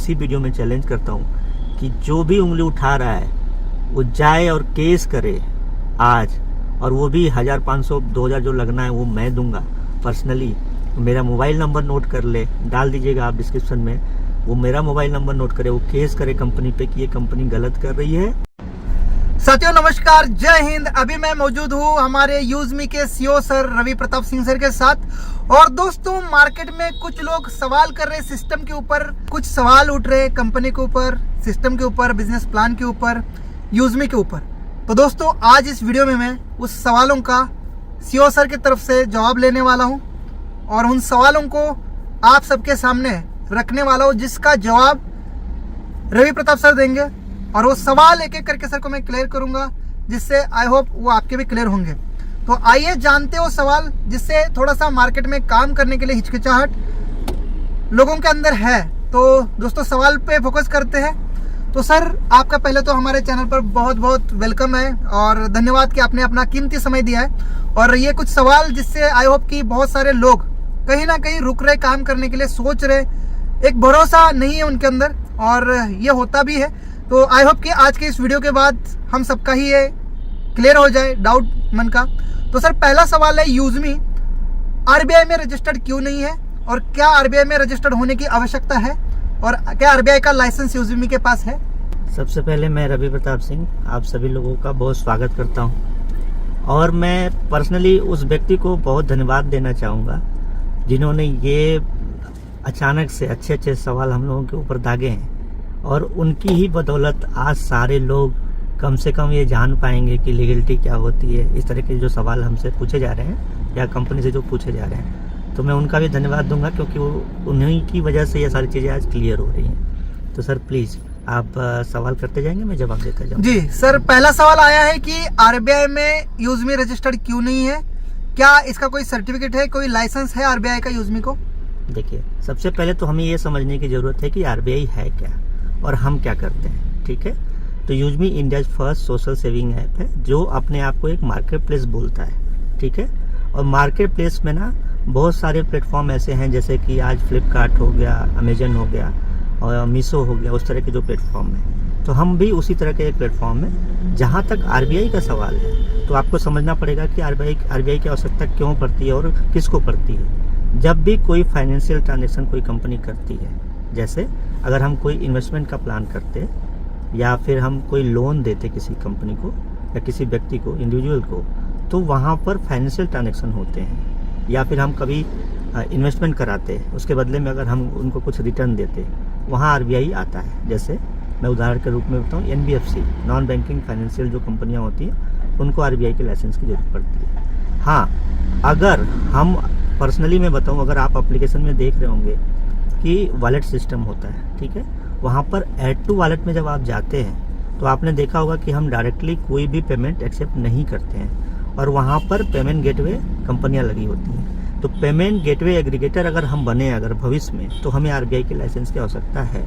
इसी वीडियो में चैलेंज करता हूँ कि जो भी उंगली उठा रहा है वो जाए और केस करे आज, और वो भी 1500 2000 जो लगना है वो मैं दूंगा पर्सनली। मेरा मोबाइल नंबर नोट कर ले, डाल दीजिएगा आप डिस्क्रिप्शन में, वो मेरा मोबाइल नंबर नोट करे, वो केस करे कंपनी पे कि ये कंपनी गलत कर रही है। साथियों नमस्कार, जय हिंद। अभी मैं मौजूद हूँ हमारे यूजमी के CEO sir Ravi Pratap Singh sir के साथ। और दोस्तों, मार्केट में कुछ लोग सवाल कर रहे हैं सिस्टम के ऊपर, कुछ सवाल उठ रहे हैं कंपनी के ऊपर, सिस्टम के ऊपर, बिजनेस प्लान के ऊपर, यूजमी के ऊपर। तो दोस्तों, आज इस वीडियो में मैं उस सवालों का सीईओ सर की तरफ से जवाब लेने वाला हूँ और उन सवालों को आप सबके सामने रखने वाला हूँ, जिसका जवाब रवि प्रताप सर देंगे। और वो सवाल एक एक करके सर को मैं क्लियर करूंगा, जिससे आई होप वो आपके भी क्लियर होंगे। तो आइए जानते हो सवाल, जिससे थोड़ा सा मार्केट में काम करने के लिए हिचकिचाहट लोगों के अंदर है। तो दोस्तों, सवाल पे फोकस करते हैं। तो सर, आपका पहले तो हमारे चैनल पर बहुत बहुत वेलकम है और धन्यवाद कि आपने अपना कीमती समय दिया है। और ये कुछ सवाल जिससे आई होप कि बहुत सारे लोग कहीं ना कहीं रुक रहे, काम करने के लिए सोच रहे, एक भरोसा नहीं है उनके अंदर, और ये होता भी है। तो आई होप कि आज के इस वीडियो के बाद हम सबका ही ये क्लियर हो जाए डाउट मन का। तो सर, पहला सवाल है, यूजमी आरबीआई में रजिस्टर्ड क्यों नहीं है, और क्या आरबीआई में रजिस्टर्ड होने की आवश्यकता है, और क्या आरबीआई का लाइसेंस यूजमी के पास है? सबसे पहले मैं रवि प्रताप सिंह आप सभी लोगों का बहुत स्वागत करता हूं, और मैं पर्सनली उस व्यक्ति को बहुत धन्यवाद देना चाहूँगा जिन्होंने ये अचानक से अच्छे अच्छे सवाल हम लोगों के ऊपर दागे हैं, और उनकी ही बदौलत आज सारे लोग कम से कम ये जान पाएंगे कि लीगलिटी क्या होती है। इस तरह के जो सवाल हमसे पूछे जा रहे हैं या कंपनी से जो पूछे जा रहे हैं, तो मैं उनका भी धन्यवाद दूंगा, क्योंकि वो उन्हीं की वजह से ये सारी चीज़ें आज क्लियर हो रही हैं। तो सर प्लीज़ आप सवाल करते जाएंगे, मैं जवाब देता जाऊँगा। जी सर, पहला सवाल आया है कि आरबीआई में यूजमी रजिस्टर्ड क्यों नहीं है, क्या इसका कोई सर्टिफिकेट है, कोई लाइसेंस है आरबीआई का यूजमी को? देखिए, सबसे पहले तो हमें ये समझने की ज़रूरत है कि आरबीआई है क्या और हम क्या करते हैं, ठीक है। तो यूजमी India first social saving app है, जो अपने आप को एक मार्केट प्लेस बोलता है, ठीक है। और मार्केट प्लेस में ना बहुत सारे प्लेटफॉर्म ऐसे हैं, जैसे कि आज फ्लिपकार्ट हो गया, अमेजन हो गया और मीशो हो गया, उस तरह के जो प्लेटफॉर्म है। तो हम भी उसी तरह के एक प्लेटफॉर्म में। जहाँ तक आरबीआई का सवाल है, तो आपको समझना पड़ेगा कि आरबीआई की आवश्यकता क्यों पड़ती है और किसको पड़ती है। जब भी कोई फाइनेंशियल ट्रांजेक्शन कोई कंपनी करती है, जैसे अगर हम कोई इन्वेस्टमेंट का प्लान करते या फिर हम कोई लोन देते किसी कंपनी को या किसी व्यक्ति को, इंडिविजुअल को, तो वहाँ पर फाइनेंशियल ट्रांजेक्शन होते हैं। या फिर हम कभी इन्वेस्टमेंट कराते, उसके बदले में अगर हम उनको कुछ रिटर्न देते, वहाँ आरबीआई आता है। जैसे मैं उदाहरण के रूप में बताऊँ, एनबीएफसी, नॉन बैंकिंग फाइनेंशियल जो कंपनियाँ होती हैं, उनको आरबीआई के लाइसेंस की जरूरत पड़ती है। हाँ, अगर हम पर्सनली मैं बताऊँ, अगर आप एप्लीकेशन में देख रहे होंगे कि वॉलेट सिस्टम होता है, ठीक है, वहाँ पर ऐड टू वॉलेट में जब आप जाते हैं तो आपने देखा होगा कि हम डायरेक्टली कोई भी पेमेंट एक्सेप्ट नहीं करते हैं, और वहाँ पर पेमेंट गेटवे कंपनियाँ लगी होती हैं। तो पेमेंट गेटवे एग्रीगेटर अगर हम बने अगर भविष्य में, तो हमें आरबीआई के लाइसेंस की आवश्यकता है,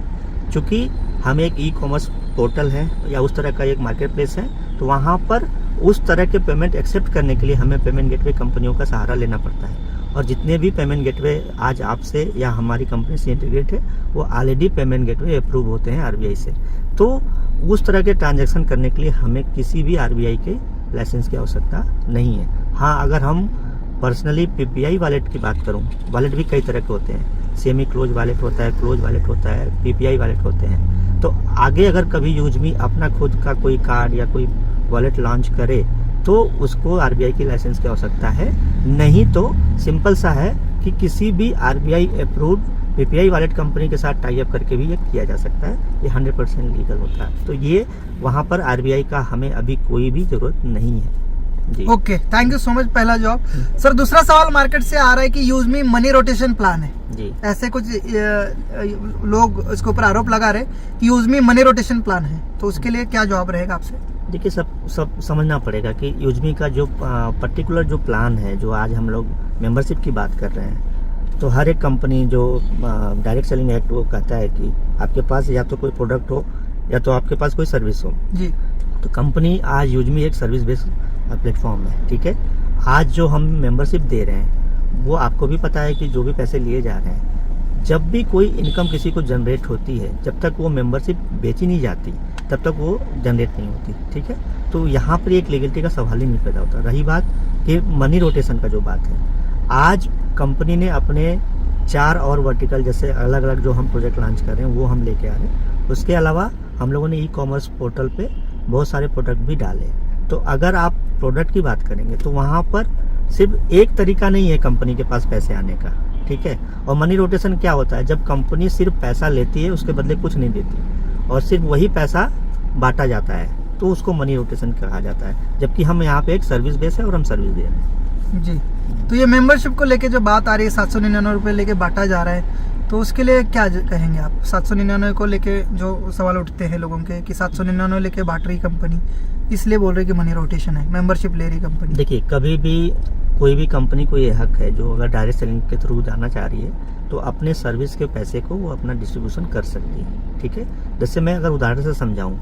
क्योंकि हम एक ई कॉमर्स पोर्टल है या उस तरह का एक मार्केट प्लेस है। तो वहाँ पर उस तरह के पेमेंट एक्सेप्ट करने के लिए हमें पेमेंट गेटवे कंपनियों का सहारा लेना पड़ता है। और जितने भी पेमेंट गेटवे आज आपसे या हमारी कंपनी से इंटीग्रेट है, वो ऑलरेडी पेमेंट गेटवे अप्रूव होते हैं आरबीआई से। तो उस तरह के ट्रांजैक्शन करने के लिए हमें किसी भी आरबीआई के लाइसेंस की आवश्यकता नहीं है। हाँ, अगर हम पर्सनली पीपीआई वॉलेट की बात करूँ, वॉलेट भी कई तरह के होते हैं, सेमी क्लोज वॉलेट होता है, क्लोज वॉलेट होता है, पीपीआई वॉलेट होते हैं। तो आगे अगर कभी यूजमी अपना खुद का कोई कार्ड या कोई वॉलेट लॉन्च करे, तो उसको आरबीआई की लाइसेंस की आवश्यकता है। नहीं तो सिंपल सा है कि किसी भी RBI approved PPI wallet company के साथ टाई अप करके भी ये किया जा सकता है। ये 100% लीगल होता है। तो ये वहाँ पर आरबीआई का हमें अभी कोई भी जरूरत नहीं है जी। Okay, thank you so much, पहला जवाब। सर, दूसरा सवाल मार्केट से आ रहा है कि यूजमी मनी रोटेशन प्लान है जी। ऐसे कुछ लोग इसके ऊपर आरोप लगा रहे कि यूजमी मनी रोटेशन प्लान है, तो उसके लिए क्या जवाब रहेगा आपसे? देखिए, सब समझना पड़ेगा कि यूजमी का जो पर्टिकुलर जो प्लान है, जो आज हम लोग मेंबरशिप की बात कर रहे हैं, तो हर एक कंपनी जो डायरेक्ट सेलिंग एक्ट वो कहता है कि आपके पास या तो कोई प्रोडक्ट हो या तो आपके पास कोई सर्विस हो जी। तो कंपनी आज यूजमी एक सर्विस बेस्ड प्लेटफॉर्म है, ठीक है। आज जो हम मेंबरशिप दे रहे हैं, वो आपको भी पता है कि जो भी पैसे लिए जा रहे हैं, जब भी कोई इनकम किसी को जनरेट होती है, जब तक वो मेंबरशिप बेची नहीं जाती तब तक वो जनरेट नहीं होती, ठीक है। तो यहाँ पर एक लीगलिटी का सवाल ही नहीं पैदा होता। रही बात कि मनी रोटेशन का जो बात है, आज कंपनी ने अपने 4 और वर्टिकल जैसे अलग अलग जो हम प्रोजेक्ट लॉन्च कर रहे हैं वो हम लेके आ रहे हैं। उसके अलावा हम लोगों ने ई कॉमर्स पोर्टल पे बहुत सारे प्रोडक्ट भी डाले। तो अगर आप प्रोडक्ट की बात करेंगे तो वहाँ पर सिर्फ एक तरीका नहीं है कंपनी के पास पैसे आने का, ठीक है। और मनी रोटेशन क्या होता है, जब कंपनी सिर्फ पैसा लेती है उसके बदले कुछ नहीं देती और सिर्फ वही पैसा बांटा जाता है, तो उसको मनी रोटेशन कहा जाता है। जबकि हम यहाँ पे एक सर्विस बेस है और हम सर्विस दे रहे हैं जी। तो ये मेंबरशिप को लेके जो बात आ रही है 799 रुपये लेके बांटा जा रहा है, तो उसके लिए क्या कहेंगे आप? 799 को लेके जो सवाल उठते हैं लोगों के कि 799 लेके बांट रही कंपनी, इसलिए बोल रही कि मनी रोटेशन है, मेंबरशिप ले रही कंपनी। देखिए, कभी भी कोई भी कंपनी को ये हक है जो अगर डायरेक्ट सेलिंग के थ्रू जाना चाह रही है तो अपने सर्विस के पैसे को वो अपना डिस्ट्रीब्यूशन कर सकती है, ठीक है। जैसे मैं अगर उदाहरण से समझाऊं,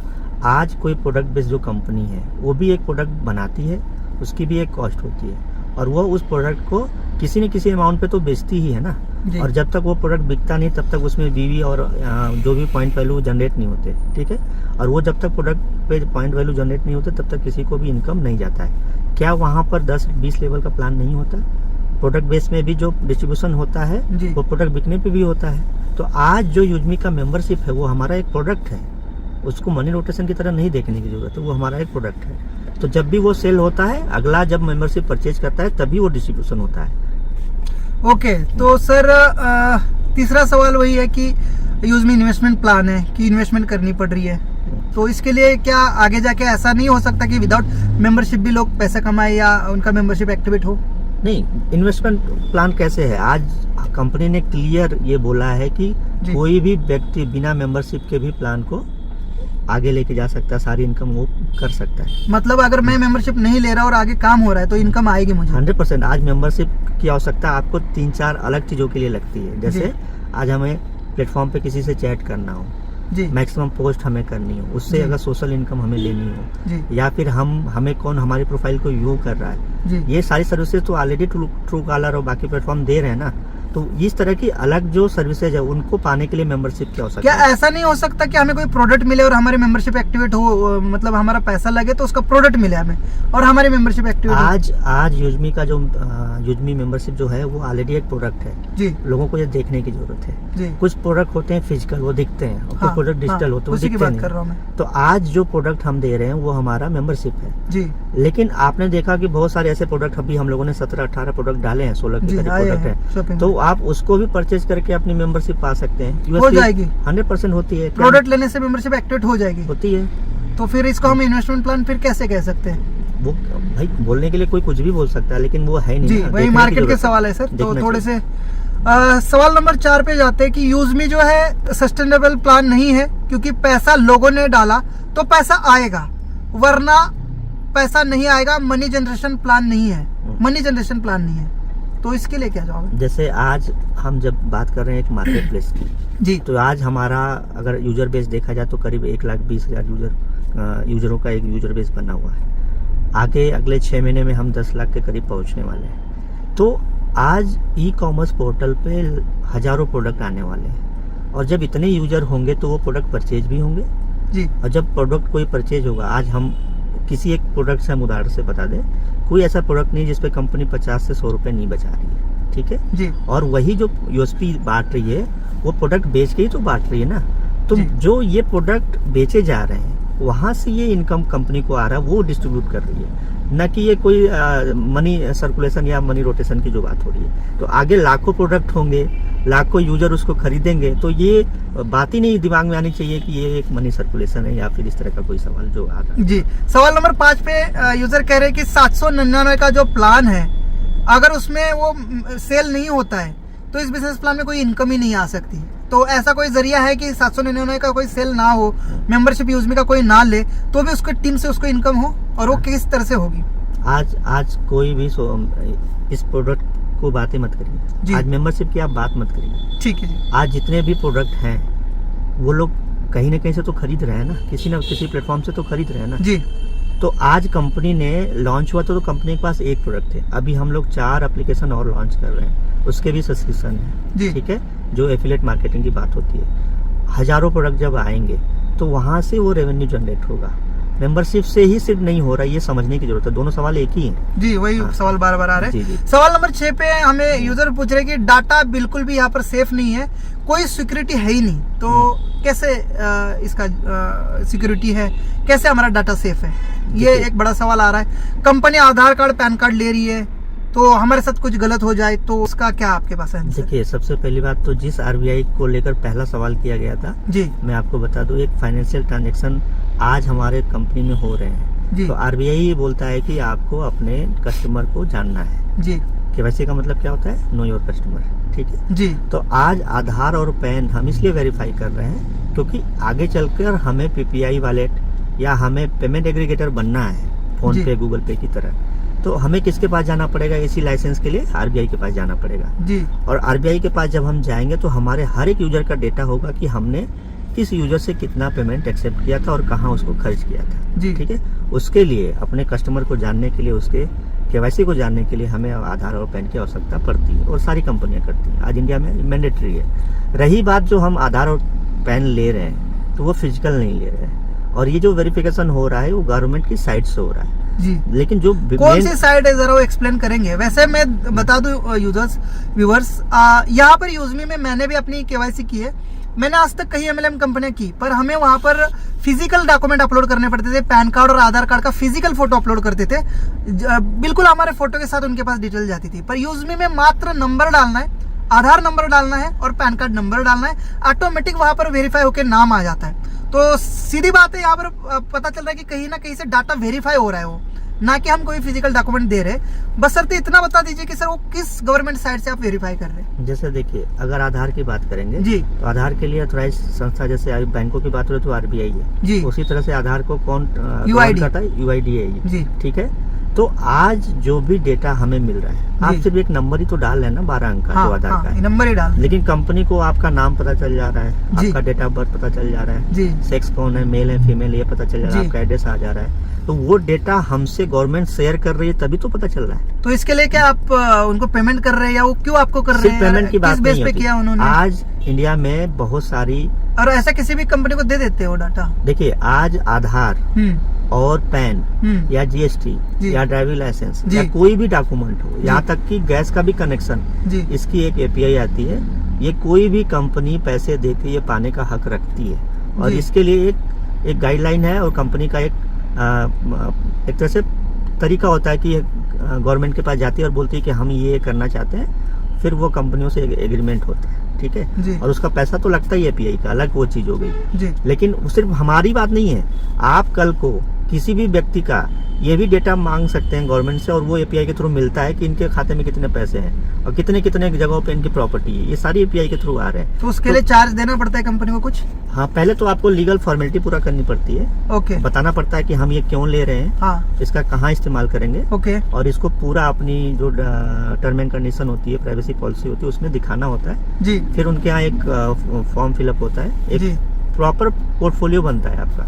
आज कोई प्रोडक्ट बेस्ड जो कंपनी है वो भी एक प्रोडक्ट बनाती है, उसकी भी एक कॉस्ट होती है और वो उस प्रोडक्ट को किसी न किसी अमाउंट पे तो बेचती ही है ना। और जब तक वो प्रोडक्ट बिकता नहीं तब तक उसमें बीवी और जो भी पॉइंट वैल्यू जनरेट नहीं होते, ठीक है। और वो जब तक प्रोडक्ट पे पॉइंट वैल्यू जनरेट नहीं होते तब तक किसी को भी इनकम नहीं जाता है। क्या वहाँ पर 10-20 लेवल का प्लान नहीं होता? प्रोडक्ट बेस में भी जो डिस्ट्रीब्यूशन होता है वो प्रोडक्ट बिकने पे भी होता है। तो आज जो यूजमी का मेंबरशिप है वो हमारा एक प्रोडक्ट है, उसको मनी रोटेशन की तरह नहीं देखने की जरूरत है, वो हमारा एक प्रोडक्ट है। तो जब भी वो सेल होता है, अगला जब मेंबरशिप परचेज करता है तभी वो डिस्ट्रीब्यूशन होता है। ओके, तो सर तीसरा सवाल वही है कि यूजमी इन्वेस्टमेंट प्लान है कि इन्वेस्टमेंट करनी पड़ रही है, तो इसके लिए क्या आगे जाके ऐसा नहीं हो सकता कि विदाउट मेंबरशिप भी लोग पैसा कमाए या उनका मेंबरशिप एक्टिवेट हो? नहीं, इन्वेस्टमेंट प्लान कैसे है, आज कंपनी ने क्लियर ये बोला है कि कोई भी व्यक्ति बिना मेंबरशिप के भी प्लान को आगे लेके जा सकता है, सारी इनकम वो कर सकता है। मतलब अगर मैं मेंबरशिप नहीं ले रहा और आगे काम हो रहा है तो इनकम आएगी मुझे? 100%। आज मेंबरशिप की आवश्यकता आपको 3-4 अलग चीज़ों के लिए लगती है। जैसे आज हमें प्लेटफॉर्म पे किसी से चैट करना हो, मैक्सिमम पोस्ट हमें करनी हो, उससे अगर सोशल इनकम हमें लेनी हो, या फिर हमें कौन हमारी प्रोफाइल को व्यू कर रहा है, ये सारी सर्विसेज तो ऑलरेडी ट्रू कॉलर और बाकी प्लेटफॉर्म दे रहे हैं ना। तो इस तरह की अलग जो सर्विसेज है उनको पाने के लिए मेंबरशिप की आवश्यकता है। क्या ऐसा नहीं हो सकता कि हमें कोई प्रोडक्ट मिले और हमारी मेंबरशिप एक्टिवेट हो, मतलब हमारा पैसा लगे तो उसका प्रोडक्ट मिले हमें और हमारी मेंबरशिप एक्टिवेट? आज यूजमी का जो यूजमी मेंबरशिप जो है वो ऑलरेडी एक प्रोडक्ट है जी। लोगों को ये देखने की जरूरत है जी। कुछ प्रोडक्ट होते हैं फिजिकल, वो दिखते हैं, और कुछ प्रोडक्ट डिजिटल होते हैं, वो दिखते नहीं। तो आज जो प्रोडक्ट हम दे रहे हैं वो हमारा मेंबरशिप है जी। लेकिन आपने देखा कि बहुत सारे ऐसे प्रोडक्ट अभी हम लोगों ने 17-18 प्रोडक्ट डाले हैं, 16 के प्रोडक्ट है, तो आप उसको भी परचेज करके अपनी मेंबरशिप पा सकते हैं। हो जाएगी? 100% होती है। प्रोडक्ट लेने से मेंबरशिप एक्टिवेट हो जाएगी? होती है। तो फिर इसको हम इन्वेस्टमेंट प्लान फिर कैसे कह सकते हैं? वो भाई बोलने के लिए कोई कुछ भी बोल सकता है, लेकिन वो है नहीं जी। वही मार्केट के सवाल है सर। तो थोड़े से सवाल नंबर 4 पे जाते हैं कि यूजमी जो है सस्टेनेबल प्लान नहीं है, क्योंकि पैसा लोगों ने डाला तो पैसा आएगा, वरना पैसा नहीं आएगा। मनी जनरेशन प्लान नहीं है, मनी जनरेशन प्लान नहीं है, तो इसके लिए क्या जवाब है? जैसे आज हम जब बात कर रहे हैं एक मार्केट प्लेस की जी, तो आज हमारा अगर यूजर बेस देखा जाए तो करीब 1,20,000 यूजरों का एक यूजर बेस बना हुआ है। आगे अगले 6 महीने में हम 10 लाख के करीब पहुंचने वाले हैं। तो आज ई कॉमर्स पोर्टल पे हजारों प्रोडक्ट आने वाले हैं, और जब इतने यूजर होंगे तो वो प्रोडक्ट परचेज भी होंगे जी। और जब प्रोडक्ट कोई परचेज होगा, आज हम किसी एक प्रोडक्ट से हम उदाहरण से बता दें, कोई ऐसा प्रोडक्ट नहीं जिसपे कंपनी 50 से 100 रुपए नहीं बचा रही है, ठीक है जी। और वही जो यूएसपी बांट रही है वो प्रोडक्ट बेच के ही तो बांट रही है ना। तो जो ये प्रोडक्ट बेचे जा रहे हैं वहां से ये इनकम कंपनी को आ रहा है, वो डिस्ट्रीब्यूट कर रही है, न कि ये कोई मनी सर्कुलेशन या मनी रोटेशन की जो बात हो रही है। तो आगे लाखों प्रोडक्ट होंगे, लाखों यूजर उसको खरीदेंगे, तो ये बात ही नहीं दिमाग में आनी चाहिए कि ये एक मनी सर्कुलेशन है या फिर इस तरह का कोई सवाल जो आ रहा है जी। सवाल नंबर 5 पे यूजर कह रहे हैं कि 799 का जो प्लान है, अगर उसमें वो सेल नहीं होता है तो इस बिजनेस प्लान में कोई इनकम ही नहीं आ सकती। तो ऐसा कोई जरिया है कि 799 का कोई सेल ना हो, मेंबरशिप यूजमी का कोई ना ले, तो भी उसके टीम से उसको इनकम हो, और वो किस तरह से होगी? आज कोई भी इस प्रोडक्ट को बातें मत करिए, आज मेंबरशिप की आप बात मत करिए, ठीक है जी। आज जितने भी प्रोडक्ट हैं वो लोग कहीं ना कहीं से तो खरीद रहे हैं ना, किसी न किसी प्लेटफॉर्म से तो खरीद रहे हैं ना जी। तो आज कंपनी ने लॉन्च हुआ तो कंपनी के पास एक प्रोडक्ट थे, अभी हम लोग 4 एप्लीकेशन और लॉन्च कर रहे हैं, उसके भी सब्सक्रिप्शन है, ठीक है। जो एफिलिएट मार्केटिंग की बात होती है, हजारों प्रोडक्ट जब आएंगे तो वहाँ से वो रेवेन्यू जनरेट होगा। मेंबरशिप से ही सिर्फ नहीं हो रहा, ये समझने की जरूरत है। दोनों सवाल एक ही हैं। जी, वही हाँ। सवाल बार बार आ रहे जी, जी। हैं। सवाल नंबर 6 पे हमें यूजर पूछ रहे हैं कि डाटा बिल्कुल भी यहाँ पर सेफ नहीं है, कोई सिक्योरिटी है ही नहीं, तो कैसे इसका सिक्योरिटी है, कैसे हमारा डाटा सेफ है, ये देखिए। एक बड़ा सवाल आ रहा है। कंपनी आधार कार्ड पैन कार्ड ले रही है, तो हमारे साथ कुछ गलत हो जाए तो उसका क्या आपके पास है आंसर? देखिए, सबसे पहली बात तो जिस आरबीआई को लेकर पहला सवाल किया गया था, जी मैं आपको बता दूं, एक फाइनेंशियल ट्रांजैक्शन आज हमारे कंपनी में हो रहे हैं, जी तो आरबीआई ये बोलता है कि आपको अपने कस्टमर को जानना है। जी केवाईसी का मतलब क्या होता है? नो योर कस्टमर, ठीक है। जी तो आज आधार और पैन हम इसलिए वेरीफाई कर रहे हैं क्योंकि आगे चलकर हमें पीपीआई वॉलेट या हमें पेमेंट एग्रीगेटर बनना है, फोन जी। पे, गूगल पे की तरह। तो हमें किसके पास जाना पड़ेगा? एसी लाइसेंस के लिए आरबीआई के पास जाना पड़ेगा। जी और आरबीआई के पास जब हम जाएंगे तो हमारे हर एक यूजर का डेटा होगा कि हमने किस यूजर से कितना पेमेंट एक्सेप्ट किया था और कहाँ उसको खर्च किया था, जी ठीक है। उसके लिए अपने कस्टमर को जानने के लिए, उसके केवाईसी को जानने के लिए हमें आधार और पैन की आवश्यकता पड़ती है, और सारी कंपनियां करती हैं। आज इंडिया में मैंडेटरी है। रही बात जो हम आधार और पैन ले रहे हैं, तो वो फिजिकल नहीं ले रहे हैं, और ये जो वेरिफिकेशन हो रहा है वो गवर्नमेंट की साइट से हो रहा है। जी लेकिन जो कौन सी साइट है जरा वो एक्सप्लेन करेंगे? वैसे मैं बता दूं यूजर्स व्यूअर्स, यहाँ पर यूजमी में मैंने भी अपनी केवाईसी की है। मैंने आज तक कई एमएलएम कंपनियां की, पर हमें वहां पर फिजिकल डॉक्यूमेंट अपलोड करने पड़ते थे। पैन कार्ड और आधार कार्ड का फिजिकल फोटो अपलोड करते थे, बिल्कुल हमारे फोटो के साथ उनके पास डिटेल जाती थी। पर यूजमी में मात्र नंबर डालना है, आधार नंबर डालना है और पैन कार्ड नंबर डालना है, ऑटोमेटिक वहां पर वेरीफाई होकर नाम आ जाता है। तो सीधी बात है, यहाँ पर पता चल रहा है कि कहीं ना कहीं से डाटा वेरीफाई हो रहा है वो, ना कि हम कोई फिजिकल डॉक्यूमेंट दे रहे। बशर्ते इतना बता दीजिए कि सर वो किस गवर्नमेंट साइट से आप वेरीफाई कर रहे हैं। जैसे देखिए, अगर आधार की बात करेंगे जी तो आधार के लिए ऑथराइज संस्था, जैसे अभी बैंकों की बात हो तो आरबीआई है, जी उसी तरह से आधार को कौन UID करता है? यूआईडी है ये, जी ठीक है। तो आज जो भी डेटा हमें मिल रहा है, आप जी। सिर्फ एक नंबर ही तो डाल रहे हैं ना, 12 अंक का हाँ जो आधार का हाँ, है। नंबर ही डाल। लेकिन कंपनी को आपका नाम पता चल जा रहा है, जी। आपका डेट ऑफ बर्थ पता चल जा रहा है, जी सेक्स कौन है, मेल है फीमेल, ये पता चल जा रहा है, जी। आपका एड्रेस आ जा रहा है। तो वो डेटा हमसे गवर्नमेंट शेयर कर रही है, तभी तो पता चल रहा है। तो इसके लिए क्या आप उनको पेमेंट कर रहे हैं, या वो क्यों आपको कर रहे सिर्फ हैं? पेमेंट की बात किस बेस नहीं पे होती। किया उन्होंने? आज इंडिया में बहुत सारी, और ऐसा किसी भी कंपनी को दे देते हो डाटा? देखिए, आज आधार और पैन या जीएसटी जी। या ड्राइविंग लाइसेंस जी। या कोई भी डॉक्यूमेंट हो, जी। यहाँ तक कि गैस का भी कनेक्शन, जी इसकी एक एपीआई आती है। ये कोई भी कंपनी पैसे देके ये पाने का हक रखती है, और जी। इसके लिए एक गाइडलाइन है, और कंपनी का एक तरह से तरीका होता है कि गवर्नमेंट के पास जाती है और बोलती है कि हम ये करना चाहते हैं, फिर वो कंपनियों से एग्रीमेंट होता है, ठीक है। जी और उसका पैसा तो लगता ही है एपीआई का, अलग वो चीज हो गई। जी लेकिन वो सिर्फ हमारी बात नहीं है, आप कल को किसी भी व्यक्ति का ये भी डेटा मांग सकते हैं गवर्नमेंट से, और वो एपीआई के थ्रू मिलता है कि इनके खाते में कितने पैसे हैं और कितने कितने जगहों पे इनकी प्रॉपर्टी है। ये सारी एपीआई के थ्रू आ रहे हैं। तो उसके लिए चार्ज देना पड़ता है कंपनी को कुछ? हाँ, पहले तो आपको लीगल फॉर्मेलिटी पूरा करनी पड़ती है, ओके बताना पड़ता है कि हम ये क्यों ले रहे हैं, हाँ इसका कहाँ इस्तेमाल करेंगे, ओके और इसको पूरा अपनी जो टर्म एंड कंडीशन होती है, प्राइवेसी पॉलिसी होती है, उसमें दिखाना होता है। जी फिर उनके यहाँ एक फॉर्म फिलअप होता है, जी एक प्रॉपर पोर्टफोलियो बनता है आपका।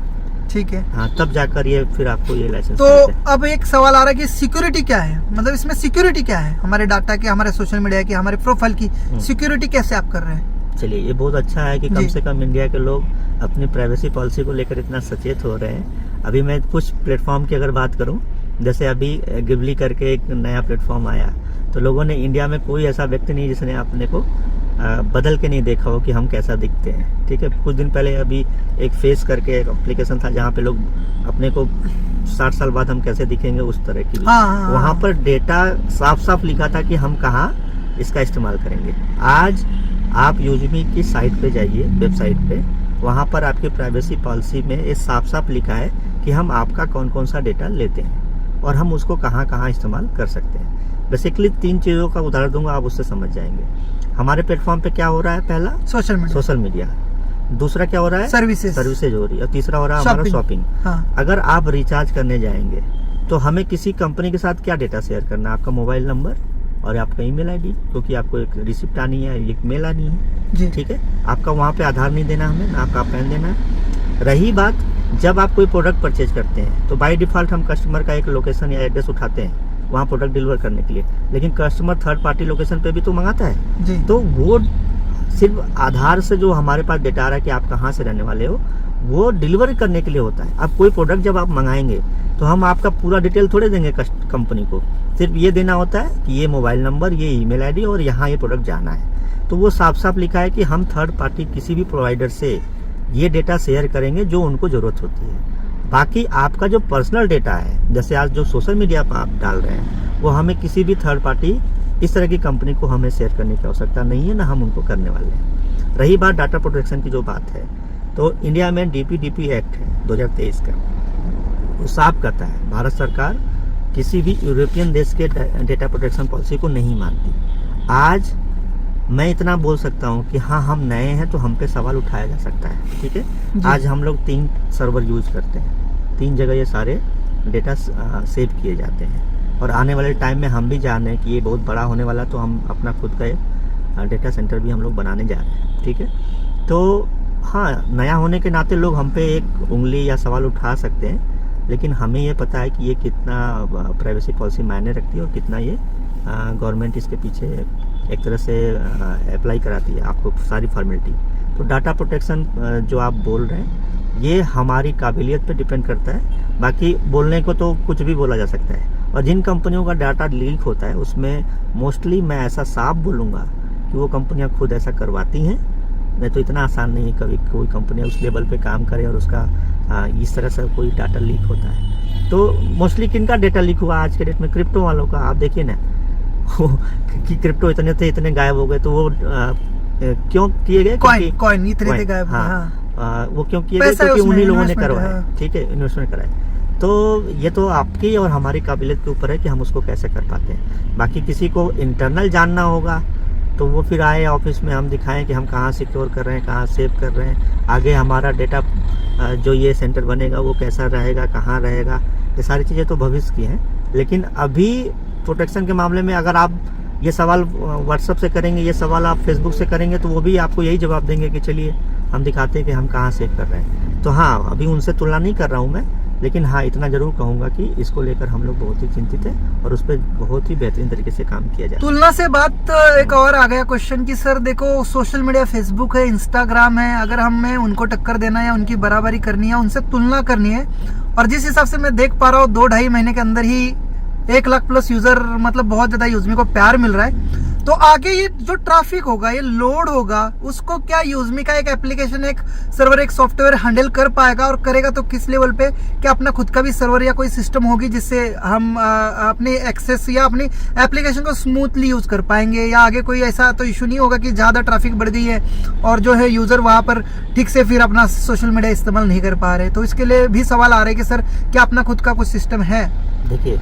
ठीक है। हाँ, तब जाकर ये फिर आपको ये लाइसेंस तो मिलते हैं। अब एक सवाल आ रहा है कि सिक्योरिटी क्या है, मतलब इसमें सिक्योरिटी क्या है, हमारे डाटा की, हमारे सोशल मीडिया की, हमारे प्रोफाइल की सिक्योरिटी कैसे आप कर रहे हैं? चलिए, ये बहुत अच्छा है कि कम जी। से कम इंडिया के लोग अपनी प्राइवेसी पॉलिसी को लेकर इतना सचेत हो रहे हैं। अभी मैं कुछ प्लेटफॉर्म की अगर बात करूं, जैसे अभी गिबली करके एक नया प्लेटफॉर्म आया, तो लोगों ने, इंडिया में कोई ऐसा व्यक्ति नहीं जिसने अपने को बदल के नहीं देखा हो कि हम कैसा दिखते हैं, ठीक है। कुछ दिन पहले अभी एक फेस करके एक एप्लीकेशन था जहाँ पे लोग अपने को 60 साल बाद हम कैसे दिखेंगे उस तरह की, हाँ, वहाँ पर डेटा साफ साफ लिखा था कि हम कहाँ इसका इस्तेमाल करेंगे। आज आप यूजमी की साइट पे जाइए, वेबसाइट पे, वहाँ पर आपकी प्राइवेसी पॉलिसी में ये साफ साफ लिखा है कि हम आपका कौन कौन सा डेटा लेते हैं और हम उसको कहाँ कहाँ इस्तेमाल कर सकते हैं। बेसिकली 3 चीज़ों का उदाहरण दूंगा, आप उससे समझ जाएंगे। हमारे प्लेटफॉर्म पे क्या हो रहा है? पहला सोशल मीडिया, दूसरा क्या हो रहा है? सर्विसेज हो रही है, और तीसरा हो रहा है हमारा शॉपिंग। हाँ। अगर आप रिचार्ज करने जाएंगे तो हमें किसी कंपनी के साथ क्या डेटा शेयर करना है? आपका मोबाइल नंबर और आपका ईमेल आईडी, क्योंकि आपको एक रिसिप्ट आनी है, एक मेल आनी है, जी ठीक है। आपका वहाँ पे आधार नहीं देना हमें, ना आपका पैन देना है। रही बात, जब आप कोई प्रोडक्ट परचेज करते हैं तो बाय डिफॉल्ट हम कस्टमर का एक लोकेशन या एड्रेस उठाते हैं वहाँ प्रोडक्ट डिलीवर करने के लिए, लेकिन कस्टमर थर्ड पार्टी लोकेशन पे भी तो मंगाता है। जी तो वो सिर्फ आधार से जो हमारे पास डेटा आ रहा है कि आप कहाँ से रहने वाले हो, वो डिलीवरी करने के लिए होता है। अब कोई प्रोडक्ट जब आप मंगाएंगे तो हम आपका पूरा डिटेल थोड़े देंगे कंपनी को, सिर्फ ये देना होता है कि ये मोबाइल नंबर, ये ईमेल आईडी और यहाँ ये प्रोडक्ट जाना है। तो वो साफ साफ लिखा है कि हम थर्ड पार्टी किसी भी प्रोवाइडर से ये डेटा शेयर करेंगे जो उनको ज़रूरत होती है। बाकी आपका जो पर्सनल डेटा है, जैसे आज जो सोशल मीडिया पर आप डाल रहे हैं, वो हमें किसी भी थर्ड पार्टी इस तरह की कंपनी को हमें शेयर करने की आवश्यकता नहीं है, ना हम उनको करने वाले हैं। रही बात डाटा प्रोटेक्शन की जो बात है, तो इंडिया में DPDP एक्ट है 2023 का, वो साफ कहता है भारत सरकार किसी भी यूरोपियन देश के डेटा प्रोटेक्शन पॉलिसी को नहीं मानती। आज मैं इतना बोल सकता हूँ कि हाँ, हम नए हैं तो हम पे सवाल उठाया जा सकता है, ठीक है। आज हम लोग 3 सर्वर यूज करते हैं, 3 जगह ये सारे डेटा सेव किए जाते हैं, और आने वाले टाइम में हम भी जान रहे हैं कि ये बहुत बड़ा होने वाला, तो हम अपना खुद का एक डेटा सेंटर भी हम लोग बनाने जा रहे हैं, ठीक है। तो हाँ, नया होने के नाते लोग हम पे एक उंगली या सवाल उठा सकते हैं, लेकिन हमें ये पता है कि ये कितना प्राइवेसी पॉलिसी मायने रखती है और कितना ये गवर्नमेंट इसके पीछे एक तरह से अप्लाई कराती है आपको सारी फॉर्मेलिटी। तो डाटा प्रोटेक्शन जो आप बोल रहे हैं, ये हमारी काबिलियत पे डिपेंड करता है। बाकी बोलने को तो कुछ भी बोला जा सकता है, और जिन कंपनियों का डाटा लीक होता है उसमें मोस्टली मैं ऐसा साफ बोलूँगा कि वो कंपनियाँ खुद ऐसा करवाती हैं। नहीं तो इतना आसान नहीं है कभी कोई कंपनी उस लेवल पे काम करे और उसका इस तरह से कोई डाटा लीक होता है। तो मोस्टली किनका डाटा लीक हुआ आज के डेट में? क्रिप्टो वालों का। आप देखिए ना कि क्रिप्टो इतने थे, इतने गायब हो गए, तो वो क्यों किए गए? कॉइन इतने थे गायब। हाँ, वो क्यों किए गए? क्योंकि उन्हीं लोगों ने करवाया, ठीक है, इन्वेस्टमेंट कराया। तो ये तो आपकी और हमारी काबिलियत के ऊपर है कि हम उसको कैसे कर पाते हैं। बाकी किसी को इंटरनल जानना होगा तो वो फिर आए ऑफिस में, हम दिखाएं कि हम कहाँ सिक्योर कर रहे हैं, कहाँ सेव कर रहे हैं, आगे हमारा डेटा जो ये सेंटर बनेगा वो कैसा रहेगा, कहाँ रहेगा, ये सारी चीज़ें तो भविष्य की हैं। लेकिन अभी प्रोटेक्शन के मामले में अगर आप ये सवाल व्हाट्सएप से करेंगे, ये सवाल आप फेसबुक से करेंगे, तो वो भी आपको यही जवाब देंगे कि चलिए हम दिखाते हैं कि हम कहाँ सेव कर रहे हैं। तो हाँ, अभी उनसे तुलना नहीं कर रहा हूँ मैं, लेकिन हाँ, इतना जरूर कहूँगा कि इसको लेकर हम लोग बहुत ही चिंतित हैं और उस पर बहुत ही बेहतरीन तरीके से काम किया जाए। तुलना से बात एक और आ गया क्वेश्चन कि सर देखो, सोशल मीडिया फेसबुक है, इंस्टाग्राम है, अगर हमें उनको टक्कर देना है या उनकी बराबरी करनी है, उनसे तुलना करनी है, और जिस हिसाब से मैं देख पा रहा हूँ 2-2.5 महीने के अंदर ही 1 लाख प्लस यूजर, मतलब बहुत ज्यादा यूजमी को प्यार मिल रहा है। तो आगे ये जो ट्रैफिक होगा, ये लोड होगा, उसको क्या यूजमी का एक एप्लीकेशन, एक सर्वर, एक सॉफ्टवेयर हैंडल कर पाएगा? और करेगा तो किस लेवल पे? क्या अपना खुद का भी सर्वर या कोई सिस्टम होगी जिससे हम अपने एक्सेस या अपनी एप्लीकेशन को स्मूथली यूज कर पाएंगे? या आगे कोई ऐसा तो इशू नहीं होगा कि ज्यादा ट्रैफिक बढ़ गई है और जो है यूजर वहां पर ठीक से फिर अपना सोशल मीडिया इस्तेमाल नहीं कर पा रहे? तो इसके लिए भी सवाल आ रहे कि सर क्या अपना खुद का कुछ सिस्टम है? देखिए,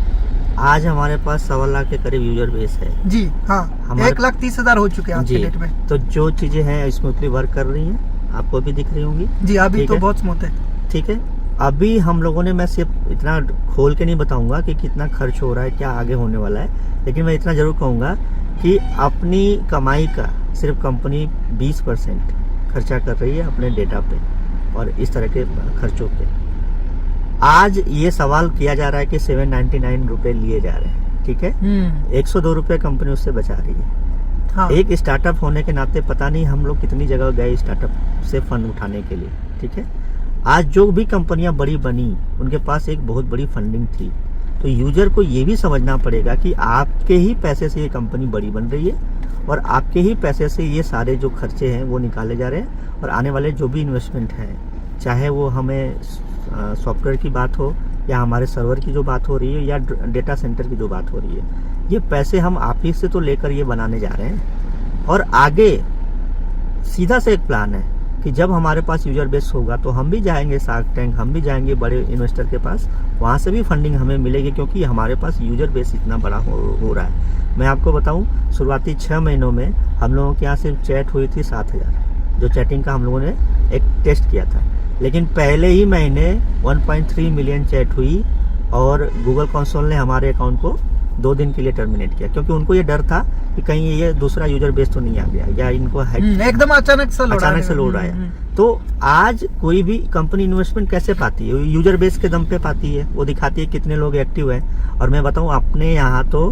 आज हमारे पास 1.25 लाख के करीब यूजर बेस है जी। हाँ, 1,30,000 हो चुके हैं आज के डेट में। तो जो चीजें हैं स्मूथली वर्क कर रही हैं, आपको भी दिख रही होंगी जी। अभी तो बहुत स्मूथ है, ठीक है। अभी हम लोगों ने, मैं सिर्फ इतना खोल के नहीं बताऊंगा कि कितना खर्च हो रहा है, क्या आगे होने वाला है, लेकिन मैं इतना जरूर कहूंगा कि अपनी कमाई का सिर्फ कंपनी 20% खर्चा कर रही है अपने डेटा पे और इस तरह के खर्चों पे। आज ये सवाल किया जा रहा है कि 799 रुपए लिए जा रहे हैं, ठीक है। 102 रुपए कंपनी उससे बचा रही है। हाँ। एक स्टार्टअप होने के नाते पता नहीं हम लोग कितनी जगह गए स्टार्टअप से फंड उठाने के लिए, ठीक है। आज जो भी कंपनियां बड़ी बनी, उनके पास एक बहुत बड़ी फंडिंग थी। तो यूजर को ये भी समझना पड़ेगा कि आपके ही पैसे से ये कंपनी बड़ी बन रही है और आपके ही पैसे से ये सारे जो खर्चे हैं वो निकाले जा रहे हैं, और आने वाले जो भी इन्वेस्टमेंट है, चाहे वो हमें सॉफ्टवेयर की बात हो या हमारे सर्वर की जो बात हो रही है या डेटा सेंटर की जो बात हो रही है, ये पैसे हम आप ही से तो लेकर ये बनाने जा रहे हैं। और आगे सीधा से एक प्लान है कि जब हमारे पास यूजर बेस होगा तो हम भी जाएंगे शार्क टैंक, हम भी जाएंगे बड़े इन्वेस्टर के पास, वहाँ से भी फंडिंग हमें मिलेगी, क्योंकि हमारे पास यूजर बेस इतना बड़ा हो रहा है। मैं आपको बताऊं, शुरुआती 6 महीनों में हम लोगों के यहाँ सिर्फ चैट हुई थी 7,000, जो चैटिंग का हम लोगों ने एक टेस्ट किया था। लेकिन पहले ही महीने 1.3 मिलियन चैट हुई और गूगल कंसोल ने हमारे अकाउंट को 2 दिन के लिए टर्मिनेट किया, क्योंकि उनको ये डर था कि कहीं ये दूसरा यूजर बेस तो नहीं आ गया या इनको एकदम अचानक से लोड आया। तो आज कोई भी कंपनी इन्वेस्टमेंट कैसे पाती है? यूजर बेस के दम पे पाती है, वो दिखाती है कितने लोग एक्टिव हैं। और मैं बताऊं, अपने यहाँ तो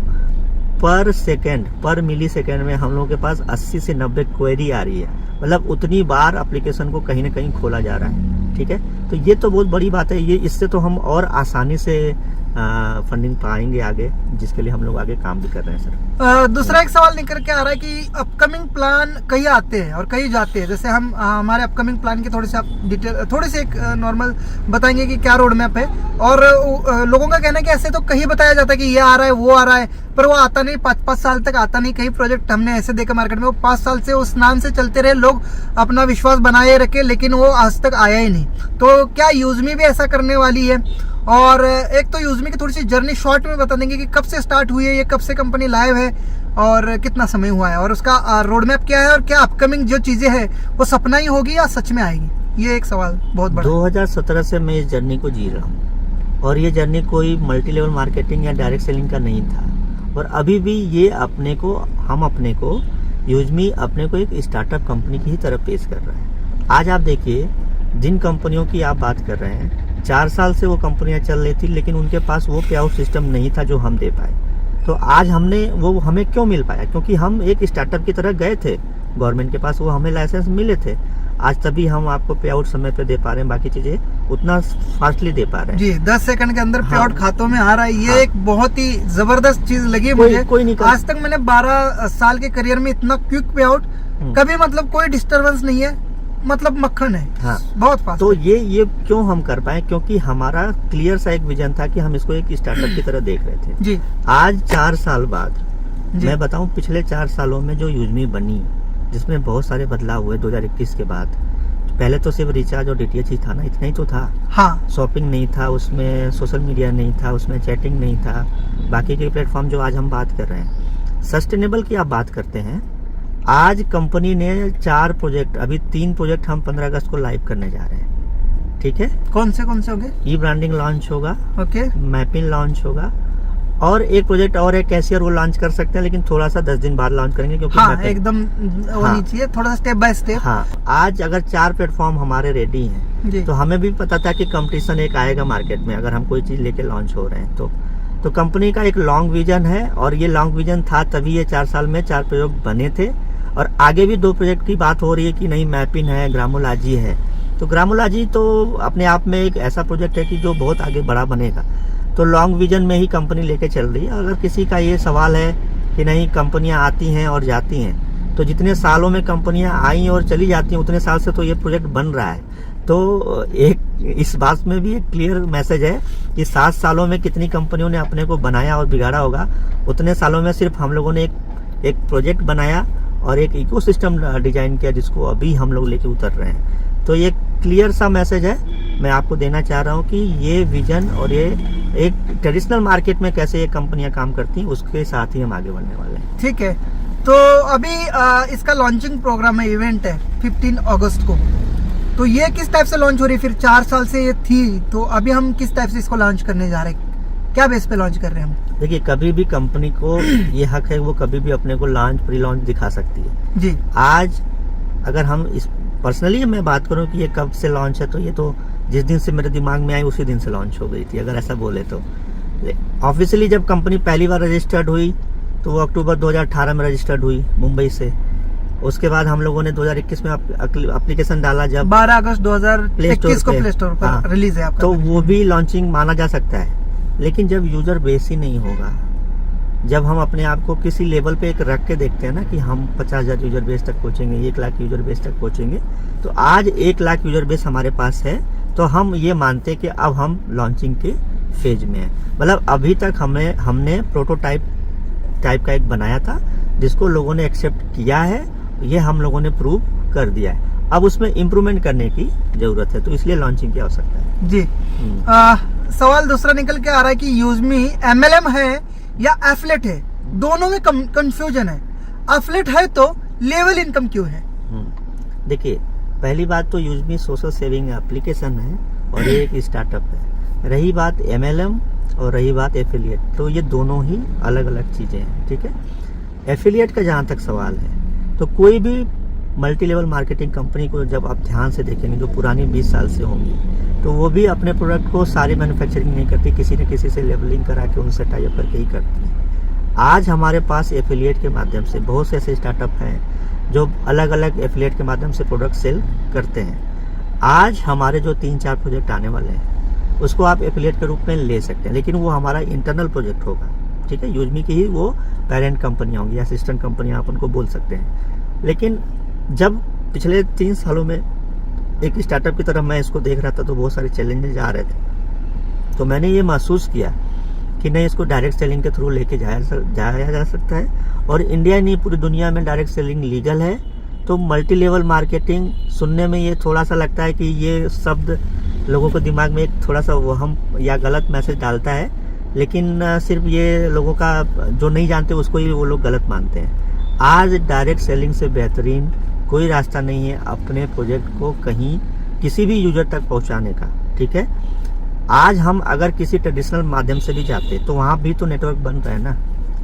पर सेकंड, पर मिली सेकंड में हम लोगों के पास 80 से 90 क्वेरी आ रही है। मतलब उतनी बार एप्लीकेशन को कहीं ना कहीं खोला जा रहा है। ठीक है, तो ये तो बहुत बड़ी बात है। ये इससे तो हम और आसानी से फंडिंग पाएंगे आगे, जिसके लिए हम लोग आगे काम भी कर रहे हैं सर। दूसरा एक सवाल निकल के आ रहा है कि अपकमिंग प्लान कहीं आते हैं और कहीं जाते हैं। जैसे हम हमारे अपकमिंग प्लान की थोड़ी सी आप डिटेल, थोड़ी सी एक नॉर्मल बताएंगे कि क्या रोड मैप है। और लोगों का कहना है कि ऐसे तो कहीं बताया जाता है कि ये आ रहा है वो आ रहा है, पर वो आता नहीं, 5-5 साल तक आता नहीं। कई प्रोजेक्ट हमने ऐसे देखे मार्केट में, वो 5 साल से उस नाम से चलते रहे, लोग अपना विश्वास बनाए रखे, लेकिन वो आज तक आया ही नहीं। तो क्या यूजमी भी ऐसा करने वाली है? और एक तो यूजमी की थोड़ी सी जर्नी शॉर्ट में बता देंगे कि कब से स्टार्ट हुई है, ये कब से कंपनी लाइव है और कितना समय हुआ है, और उसका रोड मैप क्या है, और क्या अपकमिंग जो चीजें हैं वो सपना ही होगी या सच में आएगी? ये एक सवाल बहुत बड़ा। 2017 से मैं इस जर्नी को जी रहा हूँ, और ये जर्नी कोई मल्टी लेवल मार्केटिंग या डायरेक्ट सेलिंग का नहीं था। और अभी भी ये हम अपने को यूजमी अपने को एक स्टार्टअप कंपनी की ही तरह पेश कर रहा है। आज आप देखिए, जिन कंपनियों की आप बात कर रहे हैं, 4 साल से वो कंपनियां चल रही थी, लेकिन उनके पास वो पे आउट सिस्टम नहीं था जो हम दे पाए। तो आज हमें क्यों मिल पाया? क्योंकि हम एक स्टार्टअप की तरह गए थे गवर्नमेंट के पास, वो हमें लाइसेंस मिले थे। आज तभी हम आपको पे आउट समय पे दे पा रहे हैं, बाकी चीजें उतना फास्टली दे पा रहे हैं। जी, 10 सेकंड के अंदर पे आउट खातों में आ रहा है। ये हाँ। एक बहुत ही जबरदस्त चीज लगी मुझे। कोई नहीं आज तक मैंने 12 साल के करियर में इतना क्विक पे आउट कभी, मतलब कोई डिस्टरबेंस नहीं है, मतलब मक्खन है। हाँ। बहुत फास्ट। तो ये क्यों हम कर पाए? क्योंकि हमारा क्लियर सा एक विजन था कि हम इसको एक स्टार्टअप की तरह देख रहे थे। जी। आज 4 साल बाद जी। मैं बताऊं, पिछले 4 सालों में जो यूजमी बनी, जिसमें बहुत सारे बदलाव हुए 2021 के बाद। पहले तो सिर्फ रिचार्ज और डीटीएच ही था ना, इतना ही तो था। हाँ। शॉपिंग नहीं था उसमें, सोशल मीडिया नहीं था उसमें, चैटिंग नहीं था, बाकी के प्लेटफॉर्म जो आज हम बात कर रहे हैं। सस्टेनेबल की आप बात करते हैं, आज कंपनी ने 4 प्रोजेक्ट, अभी 3 प्रोजेक्ट हम 15 अगस्त को लाइव करने जा रहे हैं। ठीक है, कौन से होंगे? ई ब्रांडिंग लॉन्च होगा, ओके, मैपिंग लॉन्च होगा, और एक प्रोजेक्ट और है कैशियर, वो लॉन्च कर सकते हैं, लेकिन थोड़ा सा 10 दिन बाद लॉन्च करेंगे, क्योंकि हाँ, एकदम होनी चाहिए, थोड़ा सा स्टेप बाय स्टेप। हाँ, आज अगर 4 प्लेटफॉर्म हमारे रेडी हैं, जी। तो हमें भी पता था कि कंपटीशन एक आएगा मार्केट में, अगर हम कोई चीज लेके लॉन्च हो रहे हैं तो कंपनी का एक लॉन्ग विजन है, और ये लॉन्ग विजन था तभी ये 4 साल में 4 प्रोजेक्ट बने थे। और आगे भी 2 प्रोजेक्ट की बात हो रही है कि नहीं, मैपिन है, ग्रामोलॉजी है। तो ग्रामोलॉजी तो अपने आप में एक ऐसा प्रोजेक्ट है कि जो बहुत आगे बड़ा बनेगा। तो लॉन्ग विजन में ही कंपनी लेके चल रही है। अगर किसी का ये सवाल है कि नहीं, कंपनियां आती हैं और जाती हैं, तो जितने सालों में कंपनियां आई और चली जाती हैं, उतने साल से तो ये प्रोजेक्ट बन रहा है। तो एक इस बात में भी एक क्लियर मैसेज है कि 7 सालों में कितनी कंपनियों ने अपने को बनाया और बिगाड़ा होगा, उतने सालों में सिर्फ हम लोगों ने एक प्रोजेक्ट बनाया और एक इकोसिस्टम डिजाइन किया, जिसको अभी हम लोग लेके उतर रहे हैं। तो ये क्लियर सा मैसेज है, मैं आपको देना चाह रहा हूँ कि ये विजन और ये एक ट्रेडिशनल मार्केट में कैसे ये कंपनियां काम करती हैं, उसके साथ ही हम आगे बढ़ने वाले हैं। ठीक है, तो अभी इसका लॉन्चिंग प्रोग्राम है, इवेंट है 15 अगस्त को। तो ये किस टाइप से लॉन्च हो रही है? फिर 4 साल से ये थी, तो अभी हम किस टाइप से इसको लॉन्च करने जा रहे हैं? क्या बेस पे लॉन्च कर रहे हैं हम? देखिए, कभी भी कंपनी को ये हक है, वो कभी भी अपने को लॉन्च प्री लॉन्च दिखा सकती है। जी। आज अगर हम इस पर्सनली मैं बात करूं कि ये कब से लॉन्च है, तो ये तो जिस दिन से मेरे दिमाग में आई उसी दिन से लॉन्च हो गई थी, अगर ऐसा बोले तो। ऑफिशियली जब कंपनी पहली बार रजिस्टर्ड हुई तो वो अक्टूबर 2018 में रजिस्टर्ड हुई मुंबई से। उसके बाद हम लोगों ने 2021 में एप्लीकेशन डाला, जब 12 अगस्त 2021 को प्ले स्टोर पर रिलीज है आपका, तो वो भी लॉन्चिंग माना जा सकता है। लेकिन जब यूजर बेस ही नहीं होगा, जब हम अपने आप को किसी लेवल पे एक रख के देखते हैं ना कि हम 50,000 यूजर बेस तक पहुंचेंगे, 1 लाख यूजर बेस तक पहुंचेंगे, तो आज 1 लाख यूजर बेस हमारे पास है, तो हम ये मानते हैं कि अब हम लॉन्चिंग के फेज में है। मतलब अभी तक हमने प्रोटोटाइप का एक बनाया था, जिसको लोगों ने एक्सेप्ट किया है, ये हम लोगों ने प्रूव कर दिया है। अब उसमें इम्प्रूवमेंट करने की जरूरत है, तो इसलिए लॉन्चिंग की आवश्यकता है। जी। सवाल दूसरा निकल के आ रहा है कि यूजमी MLM है या एफलेट है? दोनों में कंफ्यूजन है। एफलेट है तो लेवल इनकम क्यों है? देखिए, पहली बात तो यूजमी सोशल सेविंग एप्लीकेशन है और ये एक स्टार्टअप है। रही बात MLM और रही बात एफिलिएट, तो ये दोनों ही अलग अलग चीजें हैं। ठीक है, एफिलिएट का जहाँ तक सवाल है, तो कोई भी मल्टी लेवल मार्केटिंग कंपनी को जब आप ध्यान से देखेंगे, जो पुरानी 20 साल से होंगी, तो वो भी अपने प्रोडक्ट को सारी मैन्युफैक्चरिंग नहीं करती, किसी न किसी से लेवलिंग करा के उनसे टाई अप करके ही करती है। आज हमारे पास एफिलिएट के माध्यम से बहुत से ऐसे स्टार्टअप हैं जो अलग अलग एफिलिएट के माध्यम से प्रोडक्ट सेल करते हैं। आज हमारे जो 3-4 प्रोजेक्ट आने वाले हैं उसको आप एफिलिएट के रूप में ले सकते हैं, लेकिन वो हमारा इंटरनल प्रोजेक्ट होगा, ठीक है। यूजमी की ही वो पेरेंट कंपनियाँ होंगी, असिस्टेंट कंपनियाँ आप उनको बोल सकते हैं। लेकिन जब पिछले 3 सालों में एक स्टार्टअप की तरफ मैं इसको देख रहा था तो बहुत सारे चैलेंजेस आ रहे थे, तो मैंने ये महसूस किया कि नहीं, इसको डायरेक्ट सेलिंग के थ्रू लेके जाया जा सकता है। और इंडिया नहीं, पूरी दुनिया में डायरेक्ट सेलिंग लीगल है। तो मल्टी लेवल मार्केटिंग सुनने में ये थोड़ा सा लगता है कि ये शब्द लोगों को दिमाग में एक थोड़ा सा वहम या गलत मैसेज डालता है, लेकिन सिर्फ ये लोगों का जो नहीं जानते उसको ही वो लोग गलत मानते हैं। आज डायरेक्ट सेलिंग से बेहतरीन कोई रास्ता नहीं है अपने प्रोजेक्ट को कहीं किसी भी यूजर तक पहुंचाने का, ठीक है। आज हम अगर किसी ट्रेडिशनल माध्यम से भी जाते तो वहाँ भी तो नेटवर्क बन रहा है ना,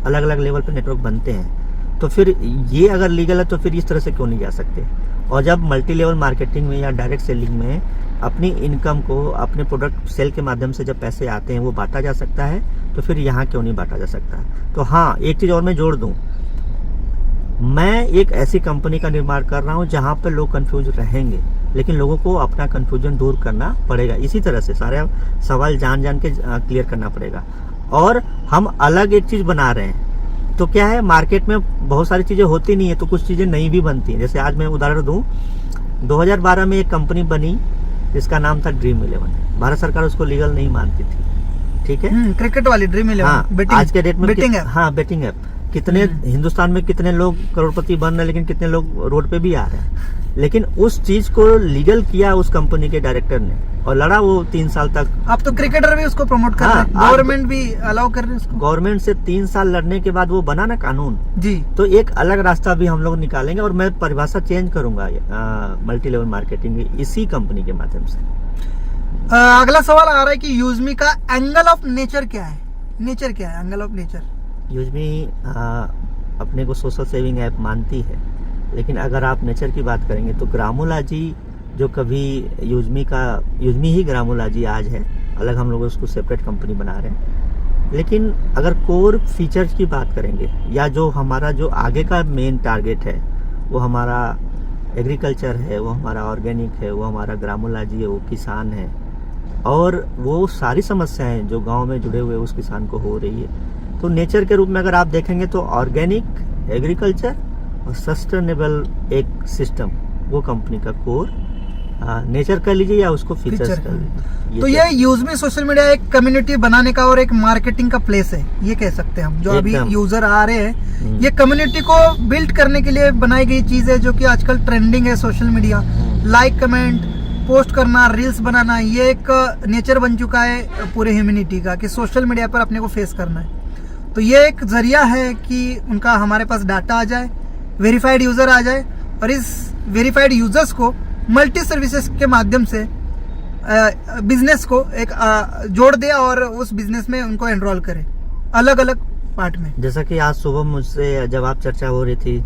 अलग अलग लेवल पे नेटवर्क बनते हैं। तो फिर ये अगर लीगल है तो फिर इस तरह से क्यों नहीं जा सकते। और जब मल्टी लेवल मार्केटिंग में या डायरेक्ट सेलिंग में अपनी इनकम को अपने प्रोडक्ट सेल के माध्यम से जब पैसे आते हैं वो बांटा जा सकता है, तो फिर यहाँ क्यों नहीं बांटा जा सकता। तो हाँ, एक चीज़ और मैं जोड़ दूँ, मैं एक ऐसी कंपनी का निर्माण कर रहा हूँ जहाँ पर लोग कंफ्यूज रहेंगे, लेकिन लोगों को अपना कंफ्यूजन दूर करना पड़ेगा। इसी तरह से सारे सवाल जान के क्लियर करना पड़ेगा। और हम अलग एक चीज़ बना रहे हैं, तो क्या है, मार्केट में बहुत सारी चीज़ें होती नहीं है तो कुछ चीज़ें नहीं भी बनती हैं। जैसे आज मैं उदाहरण दूँ, 2012 में एक कंपनी बनी जिसका नाम था ड्रीम 11। भारत सरकार उसको लीगल नहीं मानती थी, ठीक है। क्रिकेट वाली ड्रीम 11। हाँ, आज के डेट में बेटिंग ऐप। हाँ, बेटिंग ऐप। कितने हिंदुस्तान में कितने लोग करोड़पति बन रहे हैं, लेकिन कितने लोग रोड पे भी आ रहे हैं। लेकिन उस चीज को लीगल किया उस कंपनी के डायरेक्टर ने और लड़ा वो 3 साल तक। अब तो क्रिकेटर भी उसको प्रमोट कर रहे हैं, गवर्नमेंट भी अलाउ कर रही है उसको। गवर्नमेंट से 3 साल लड़ने के बाद वो बना ना कानून जी। तो एक अलग रास्ता भी हम लोग निकालेंगे और मैं परिभाषा चेंज करूंगा मल्टी लेवल मार्केटिंग इसी कंपनी के माध्यम से। अगला सवाल आ रहा है कि यूजमी का एंगल ऑफ नेचर क्या है? नेचर क्या है, एंगल ऑफ नेचर? यूजमी अपने को सोशल सेविंग ऐप मानती है, लेकिन अगर आप नेचर की बात करेंगे तो ग्रामोलॉजी जो कभी यूजमी ही ग्रामोलॉजी आज है, अलग हम लोग उसको सेपरेट कंपनी बना रहे हैं। लेकिन अगर कोर फीचर्स की बात करेंगे या जो हमारा जो आगे का मेन टारगेट है वो हमारा एग्रीकल्चर है, वो हमारा ऑर्गेनिक है, वो हमारा ग्रामोलॉजी है, वो किसान है और वो सारी समस्याएं जो गांव में जुड़े हुए उस किसान को हो रही है। तो नेचर के रूप में अगर आप देखेंगे तो ऑर्गेनिक, एग्रीकल्चर और सस्टेनेबल एक सिस्टम वो कंपनी का कोर नेचर कर लीजिए या उसको फीचर्स कर लीजिए। तो ये यूजमी सोशल मीडिया एक कम्युनिटी बनाने का और एक मार्केटिंग का प्लेस है, ये कह सकते हैं हम। जो अभी यूजर आ रहे हैं ये कम्युनिटी को बिल्ड करने के लिए बनाई गई चीज है, जो कि आजकल ट्रेंडिंग है social media. Like, comment, post करना, रील्स बनाना, ये एक नेचर बन चुका है पूरे ह्यूमैनिटी का कि सोशल मीडिया पर अपने को फेस करना है। तो ये एक जरिया है कि उनका हमारे पास डाटा आ जाए, वेरीफाइड यूजर आ जाए और इस वेरीफाइड यूजर्स को मल्टी सर्विसेज के माध्यम से बिजनेस को एक जोड़ दे और उस बिजनेस में उनको एनरोल करे अलग अलग पार्ट में। जैसा कि आज सुबह मुझसे जब आप चर्चा हो रही थी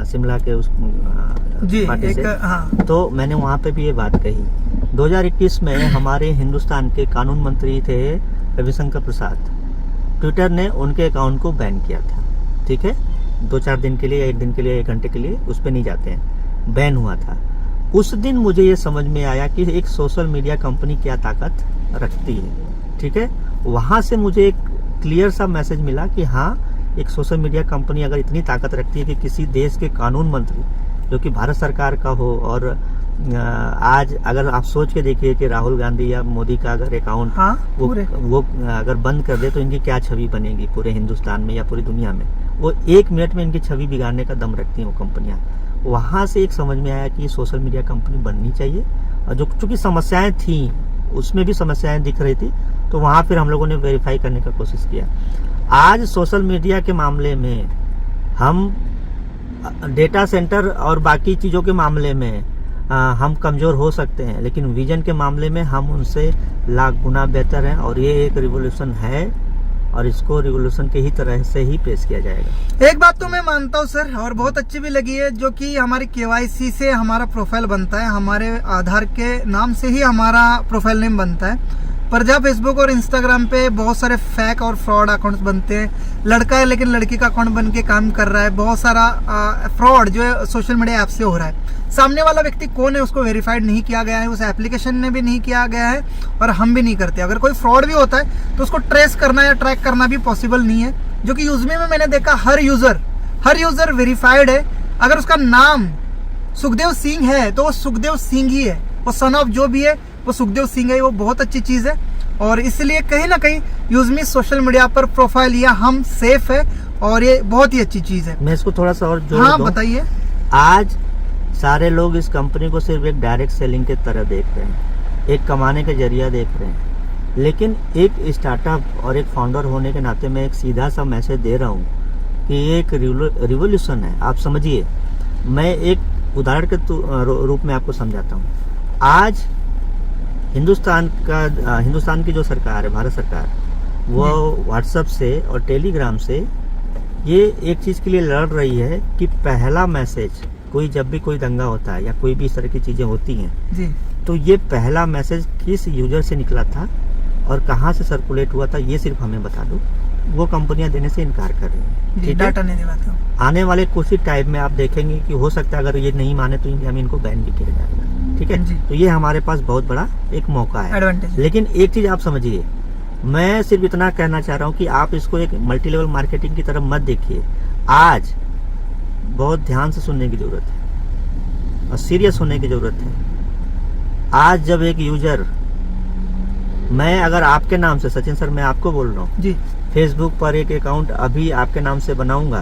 शिमला के उस जी पार्टी से, हाँ। तो मैंने वहाँ पे भी ये बात कही। 2021 में हमारे हिंदुस्तान के कानून मंत्री थे रविशंकर प्रसाद, ट्विटर ने उनके अकाउंट को बैन किया था, ठीक है। 2-4 दिन के लिए, 1 दिन के लिए, 1 घंटे के लिए उस पर नहीं जाते हैं, बैन हुआ था। उस दिन मुझे ये समझ में आया कि एक सोशल मीडिया कंपनी क्या ताकत रखती है, ठीक है। वहाँ से मुझे एक क्लियर सा मैसेज मिला कि हाँ, एक सोशल मीडिया कंपनी अगर इतनी ताकत रखती है कि किसी देश के कानून मंत्री जो कि भारत सरकार का हो, और आज अगर आप सोच के देखिए कि राहुल गांधी या मोदी का अगर अकाउंट वो अगर बंद कर दे तो इनकी क्या छवि बनेगी पूरे हिंदुस्तान में या पूरी दुनिया में। वो 1 मिनट में इनकी छवि बिगाड़ने का दम रखती हैं वो कंपनियां। वहाँ से एक समझ में आया कि सोशल मीडिया कंपनी बननी चाहिए, और जो चूँकि समस्याएं थी उसमें भी समस्याएं दिख रही थी, तो वहाँ फिर हम लोगों ने वेरीफाई करने का कोशिश किया। आज सोशल मीडिया के मामले में हम डेटा सेंटर और बाकी चीज़ों के मामले में हम कमज़ोर हो सकते हैं, लेकिन विजन के मामले में हम उनसे लाख गुना बेहतर हैं। और ये एक रिवोल्यूशन है और इसको रिवोल्यूशन के ही तरह से ही पेश किया जाएगा। एक बात तो मैं मानता हूँ सर, और बहुत अच्छी भी लगी है, जो कि हमारी KYC से हमारा प्रोफाइल बनता है, हमारे आधार के नाम से ही हमारा प्रोफाइल नेम बनता है। पर जहाँ फेसबुक और इंस्टाग्राम पे बहुत सारे फेक और फ्रॉड अकाउंट्स बनते हैं, लड़का है लेकिन लड़की का अकाउंट बन के काम कर रहा है, बहुत सारा फ्रॉड जो है सोशल मीडिया ऐप से हो रहा है। सामने वाला व्यक्ति कौन है उसको वेरीफाइड नहीं किया गया है, उस एप्लीकेशन ने भी नहीं किया गया है और हम भी नहीं करते। अगर कोई फ्रॉड भी होता है तो उसको ट्रेस करना या ट्रैक करना भी पॉसिबल नहीं है, जो कि यूजमी में मैंने देखा हर यूजर वेरीफाइड है। अगर उसका नाम सुखदेव सिंह है तो वो सुखदेव सिंह ही है, वो सन ऑफ जो भी है वो सुखदेव सिंह है। वो बहुत अच्छी चीज़ है और इसलिए कहीं ना कहीं यूजमी सोशल मीडिया पर प्रोफाइल या हम सेफ है और ये बहुत ही अच्छी चीज़ है। मैं इसको थोड़ा सा और जोड़ हाँ दूं। बताइए। आज सारे लोग इस कंपनी को सिर्फ एक डायरेक्ट सेलिंग की तरह देख रहे हैं, एक कमाने का जरिया देख रहे हैं, लेकिन एक स्टार्टअप और एक फाउंडर होने के नाते मैं एक सीधा सा मैसेज दे रहा हूँ कि ये एक रिवोल्यूशन है। आप समझिए, मैं एक उदाहरण के रूप में आपको समझाता हूँ। आज हिंदुस्तान की जो सरकार है, भारत सरकार, वो व्हाट्सएप से और टेलीग्राम से ये एक चीज़ के लिए लड़ रही है कि पहला मैसेज कोई जब भी कोई दंगा होता है या कोई भी इस तरह की चीज़ें होती हैं जी, तो ये पहला मैसेज किस यूजर से निकला था और कहाँ से सर्कुलेट हुआ था, ये सिर्फ हमें बता दो। वो कंपनियां देने से इनकार कर रही हैं। जी, ठीक है? डाटा नहीं दिलाते हो। आने वाले कुछ ही टाइम में आप देखेंगे कि हो सकता है अगर ये नहीं माने तो इंडिया में इनको बैन भी किया जाएगा। ठीक है जी। तो ये हमारे पास बहुत बड़ा एक मौका है, एडवांटेज। लेकिन एक चीज़ आप समझिए, मैं सिर्फ इतना कहना चाह रहा हूँ कि आप इसको एक मल्टी लेवल मार्केटिंग की तरफ मत देखिए। आज बहुत ध्यान से सुनने की जरूरत है और सीरियस होने की जरूरत है। आज जब एक यूजर, मैं अगर आपके नाम से, सचिन सर मैं आपको बोल रहा हूँ, जी फेसबुक पर एक अकाउंट अभी आपके नाम से बनाऊंगा,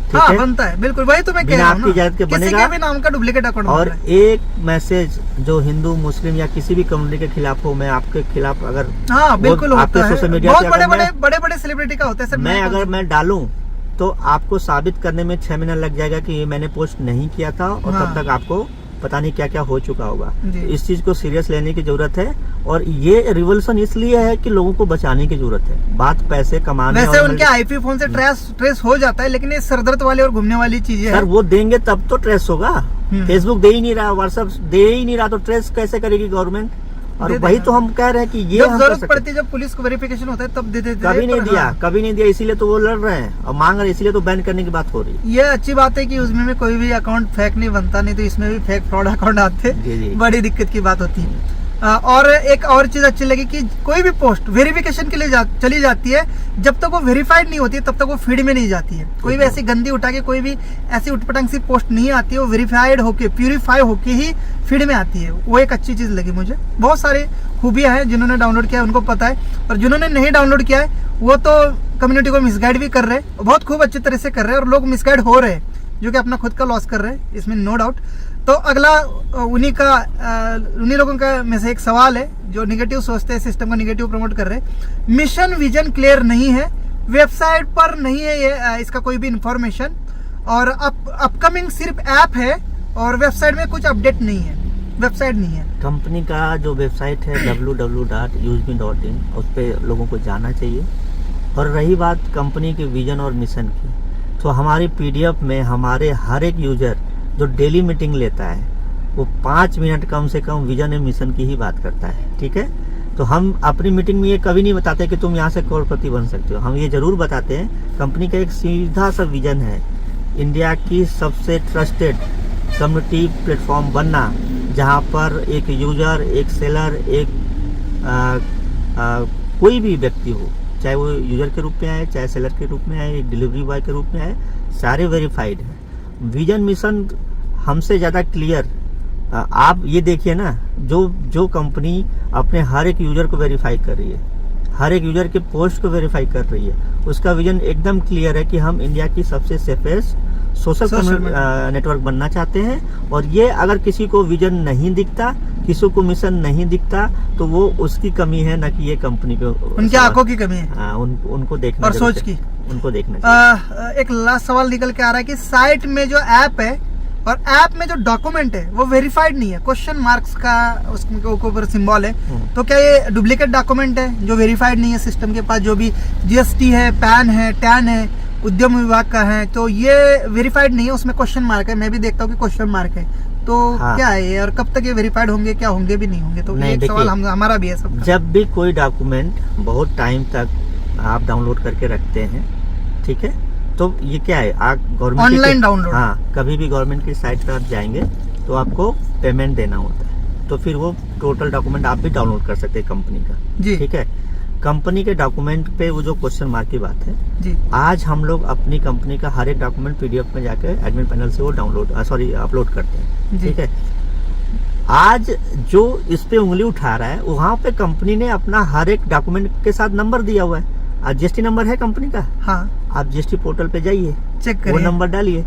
ठीक हाँ है? बनता है, बिल्कुल वही तो मैं कह बिना रहा हूँ आपकी इजाजत के किसी बनेगा। के भी नाम का डुप्लीकेट अकाउंट और एक मैसेज जो हिंदू मुस्लिम या किसी भी कम्युनिटी के खिलाफ हो, मैं आपके खिलाफ अगर हाँ बिल्कुल आपके होता है। सोशल मीडिया बहुत पे बड़े अगर बड़े सेलिब्रिटी का होता है सर। मैं अगर मैं डालूं तो आपको साबित करने में 6 महीना लग जाएगा कि ये मैंने पोस्ट नहीं किया था और हाँ। तब तक आपको पता नहीं क्या क्या हो चुका होगा। जी। तो इस चीज को सीरियस लेने की जरूरत है और ये रिवोल्यूशन इसलिए है कि लोगों को बचाने की जरूरत है। बात पैसे कमाने वैसे और उनके आईपी फोन से ट्रेस हो जाता है, लेकिन ये सरदर्द वाली और घूमने वाली चीजें सर हैं। वो देंगे तब तो ट्रेस होगा। फेसबुक दे ही नहीं रहा, व्हाट्सएप दे ही नहीं रहा, तो ट्रेस कैसे करेगी गवर्नमेंट? और दे वही देगा। तो हम कह रहे हैं कि ये जब हम कर जरूरत सकते पड़ती है, जब पुलिस को वेरिफिकेशन होता है तब दे देते हैं, कभी नहीं पर दिया, हाँ, कभी नहीं दिया, इसीलिए तो वो लड़ रहे हैं और मांग रहे हैं, इसीलिए तो बैन करने की बात हो रही है। ये अच्छी बात है कि उसमें कोई भी अकाउंट फेक नहीं बनता, नहीं तो इसमें भी फेक फ्रॉड अकाउंट आते, जी, जी। बड़ी दिक्कत की बात होती है। और एक और चीज अच्छी लगी कि कोई भी पोस्ट वेरिफिकेशन के लिए चली जाती है, जब तक वो वेरीफाइड नहीं होती है तब तक वो फीड में नहीं जाती है। कोई भी ऐसी गंदी उठा के कोई भी ऐसी उटपटांग सी पोस्ट नहीं आती है, वो वेरीफाइड होके प्यूरिफाई होके ही फीड में आती है। वो एक अच्छी चीज लगी मुझे। बहुत सारे खूबियां हैं, जिन्होंने डाउनलोड किया है उनको पता है, और जिन्होंने नहीं डाउनलोड किया है वो तो कम्युनिटी को मिसगाइड भी कर रहे हैं, बहुत खूब अच्छी तरह से कर रहे हैं, और लोग मिसगाइड हो रहे हैं जो कि अपना खुद का लॉस कर रहे हैं, इसमें नो डाउट। तो अगला उन्हीं लोगों का में से एक सवाल है जो निगेटिव सोचते हैं, सिस्टम को निगेटिव प्रमोट कर रहे हैं। मिशन विजन क्लियर नहीं है, वेबसाइट पर नहीं है ये इसका कोई भी इंफॉर्मेशन, और अपकमिंग सिर्फ ऐप है और वेबसाइट में कुछ अपडेट नहीं है, वेबसाइट नहीं है। कंपनी का जो वेबसाइट है www.usme.in, उस पर लोगों को जाना चाहिए। और रही बात कंपनी के विजन और मिशन की, तो हमारी पीडीएफ में हमारे हर एक यूजर जो डेली मीटिंग लेता है वो 5 मिनट कम से कम विजन और मिशन की ही बात करता है। ठीक है, तो हम अपनी मीटिंग में ये कभी नहीं बताते कि तुम यहाँ से करोड़पति बन सकते हो। हम ये जरूर बताते हैं कंपनी का एक सीधा सा विजन है, इंडिया की सबसे ट्रस्टेड कम्युनिटी प्लेटफॉर्म बनना, जहाँ पर एक यूजर, एक सेलर, एक कोई भी व्यक्ति हो, चाहे वो यूजर के रूप में आए, चाहे सेलर के रूप में आए, एक डिलीवरी बॉय के रूप में आए, सारे वेरीफाइड हैं। विजन मिशन हमसे ज़्यादा क्लियर। आप ये देखिए ना, जो कंपनी अपने हर एक यूजर को वेरीफाई कर रही है, हर एक यूजर के पोस्ट को वेरीफाई कर रही है, उसका विजन एकदम क्लियर है कि हम इंडिया की सबसे सेफेस्ट सोशल नेटवर्क बनना चाहते हैं। और ये अगर किसी को विजन नहीं दिखता, किसी को मिशन नहीं दिखता, तो वो उसकी कमी है, ना कि ये कंपनी पे उनकी आंखों की कमी है। उनको देखना और सोच की, उनको देखना चाहिए। एक लास्ट सवाल निकल के आ रहा है कि साइट में जो ऐप है और ऐप में जो डॉक्यूमेंट है वो वेरीफाइड नहीं है, क्वेश्चन मार्क्स का उसके ऊपर सिंबल है, तो क्या ये डुप्लीकेट डॉक्यूमेंट है जो वेरीफाइड नहीं है? सिस्टम के पास जो भी जीएसटी है, पैन है, टैन है, उद्यम विभाग का है, तो ये वेरीफाइड नहीं है, उसमें क्वेश्चन मार्क है। मैं भी देखता हूँ कि क्वेश्चन मार्क है, तो हाँ। क्या है ये और कब तक ये वेरीफाइड होंगे, क्या होंगे भी नहीं होंगे? तो नहीं, ये एक देखिए, सवाल हमारा भी है सबका। जब भी कोई डॉक्यूमेंट बहुत टाइम तक आप डाउनलोड करके रखते हैं, ठीक है, तो ये क्या है, आप गवर्नमेंट ऑनलाइन डाउनलोड। हाँ, कभी भी गवर्नमेंट की साइट पर आप जाएंगे तो आपको पेमेंट देना होता है, तो फिर वो टोटल डॉक्यूमेंट आप भी डाउनलोड कर सकते हैं कंपनी का। जी ठीक है, कंपनी के डॉक्यूमेंट पे वो जो क्वेश्चन मार्क की बात है, जी आज हम लोग अपनी कंपनी का हर एक डॉक्यूमेंट पीडीएफ में जाके एडमिन पैनल से वो अपलोड करते हैं। जी। ठीक है, आज जो इस पे उंगली उठा रहा है वहाँ पे कंपनी ने अपना हर एक डॉक्यूमेंट के साथ नंबर दिया हुआ है। आज जीएसटी नंबर है कंपनी का, हाँ, आप जीएसटी पोर्टल पे जाइए, चेक वो करिए। नंबर डालिए।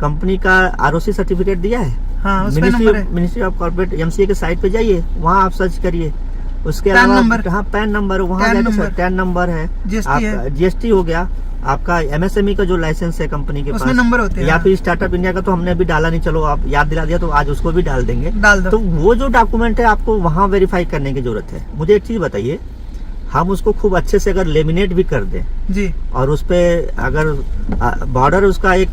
कंपनी का आरओसी सर्टिफिकेट दिया है, हाँ, उस पे नंबर है। मिनिस्ट्री ऑफ कॉर्पोरेट एमसीए के साइट पे जाइए, वहाँ आप सर्च करिए। उसके पैन अलावा नंबर। हाँ, पैन नंबर, वहाँ पैन जाके नंबर। पैन नंबर है, जीएसटी है। जीएसटी हो गया, आपका एमएसएमई का जो लाइसेंस है कंपनी के उसमें पास, नंबर होते हैं। या हाँ। फिर स्टार्टअप इंडिया का तो हमने अभी डाला नहीं, चलो आप याद दिला दिया तो आज उसको भी डाल देंगे। डाल दो। तो वो जो डॉक्यूमेंट है आपको वहाँ वेरीफाई करने की जरूरत है। मुझे एक चीज बताइए, हम उसको खूब अच्छे से अगर लेमिनेट भी कर दें जी और उस पे अगर बॉर्डर उसका एक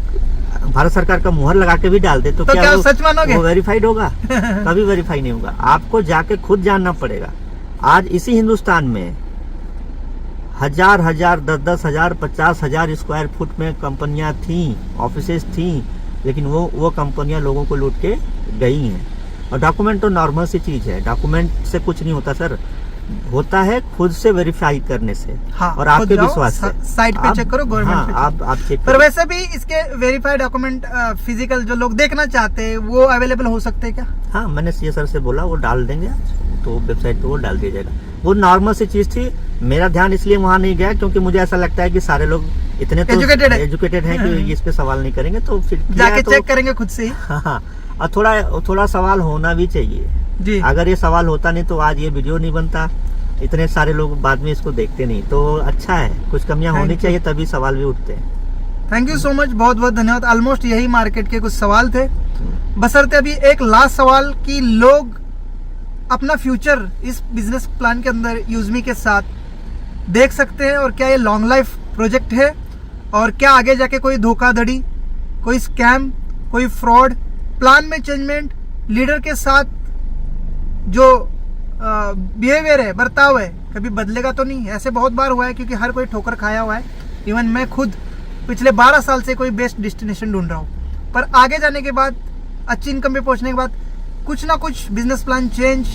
भारत सरकार का मुहर लगा के भी डाल दे तो क्या वो सच मानोगे? वो वेरीफाइड होगा? कभी वेरीफाई नहीं होगा। आपको जाके खुद जानना पड़ेगा। आज इसी हिंदुस्तान में हजार 10,000 50,000 स्क्वायर फुट में कंपनियां थी, ऑफिसेज थी, लेकिन वो कंपनियां लोगों को लूट के गई हैं। और डॉक्यूमेंट तो नॉर्मल सी चीज है, डॉक्यूमेंट से कुछ नहीं होता सर, होता है खुद से वेरीफाई करने से। हाँ, और खुद आपके जाओ, विश्वास से साइट पे आप- चेक करो, गवर्नमेंट हाँ, पे आप चेक पर करो। वैसे भी इसके वेरीफाइड डॉक्यूमेंट फिजिकल जो लोग देखना चाहते हैं वो अवेलेबल हो सकते हैं क्या? हाँ, मैंने सीए सर से बोला वो डाल देंगे आज, तो वेबसाइट पे वो डाल दिया जाएगा। वो नॉर्मल सी चीज थी, मेरा ध्यान इसलिए वहाँ नहीं गया क्योंकि मुझे ऐसा लगता है कि सारे लोग इतने तो एजुकेटेड हैं कि इस पे सवाल नहीं करेंगे, तो फिर किया जाके तो, चेक करेंगे खुद से ही। हाँ, और थोड़ा सवाल होना भी चाहिए। जी अगर ये सवाल होता नहीं तो आज ये वीडियो नहीं बनता, इतने सारे लोग बाद में इसको देखते नहीं, तो अच्छा है, कुछ कमियां Thank होनी you. चाहिए तभी सवाल भी उठते हैं। थैंक यू सो मच, बहुत बहुत धन्यवाद। ऑलमोस्ट यही मार्केट के कुछ सवाल थे, बशर्ते अभी एक लास्ट सवाल कि लोग अपना फ्यूचर इस बिजनेस प्लान के अंदर यूजमी के साथ देख सकते हैं, और क्या ये लॉन्ग लाइफ प्रोजेक्ट है, और क्या आगे जाके कोई धोखाधड़ी, कोई स्कैम, कोई फ्रॉड, प्लान में चेंजमेंट, लीडर के साथ जो बिहेवियर है, बर्ताव है, कभी बदलेगा तो नहीं? ऐसे बहुत बार हुआ है क्योंकि हर कोई ठोकर खाया हुआ है। इवन मैं खुद पिछले 12 साल से कोई बेस्ट डेस्टिनेशन ढूंढ रहा हूँ, पर आगे जाने के बाद, अच्छी इनकम पे पहुंचने के बाद कुछ ना कुछ बिजनेस प्लान चेंज,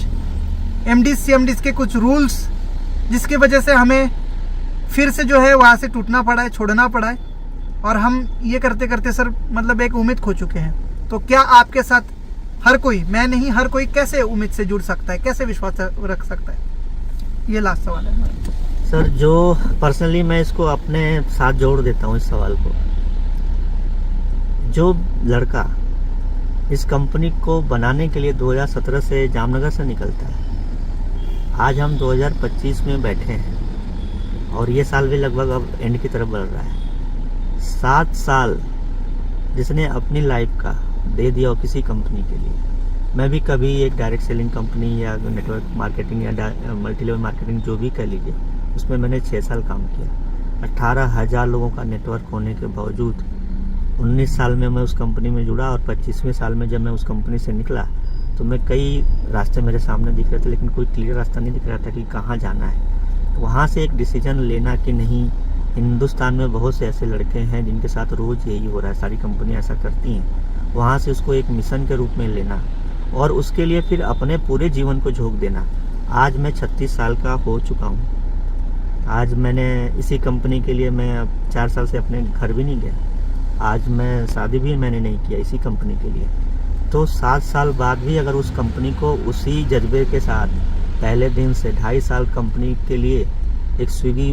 एमडीज सीएमडीज के कुछ रूल्स, जिसकी वजह से हमें फिर से जो है वहाँ से टूटना पड़ा है, छोड़ना पड़ा है, और हम ये करते करते सर मतलब एक उम्मीद खो चुके हैं। तो क्या आपके साथ हर कोई, मैं नहीं, हर कोई कैसे उम्मीद से जुड़ सकता है, कैसे विश्वास रख सकता है? ये लास्ट सवाल है हमारा। सर, जो पर्सनली मैं इसको अपने साथ जोड़ देता हूँ इस सवाल को, जो लड़का इस कंपनी को बनाने के लिए 2017 से जामनगर से निकलता है, आज हम 2025 में बैठे हैं और ये साल भी लगभग अब एंड की तरफ बढ़ रहा है। 7 साल जिसने अपनी लाइफ का दे दिया हो किसी कंपनी के लिए। मैं भी कभी एक डायरेक्ट सेलिंग कंपनी या नेटवर्क मार्केटिंग या मल्टी लेवल मार्केटिंग जो भी कह लीजिए, उसमें मैंने 6 साल काम किया। 18,000 लोगों का नेटवर्क होने के बावजूद 19 साल में मैं उस कंपनी में जुड़ा, और 25वें साल में जब मैं उस कंपनी से निकला तो मैं कई रास्ते मेरे सामने दिख रहे थे, लेकिन कोई क्लियर रास्ता नहीं दिख रहा था कि कहाँ जाना है। वहाँ से एक डिसीजन लेना कि नहीं, हिंदुस्तान में बहुत से ऐसे लड़के हैं जिनके साथ रोज़ यही हो रहा है, सारी कंपनियाँ ऐसा करती हैं। वहाँ से उसको एक मिशन के रूप में लेना और उसके लिए फिर अपने पूरे जीवन को झोंक देना। आज मैं 36 साल का हो चुका हूँ। आज मैंने इसी कंपनी के लिए, मैं अब 4 साल से अपने घर भी नहीं गया। आज मैं शादी भी मैंने नहीं किया इसी कंपनी के लिए। तो 7 साल बाद भी अगर उस कंपनी को उसी जज्बे के साथ पहले दिन से 2.5 साल कंपनी के लिए एक स्विगी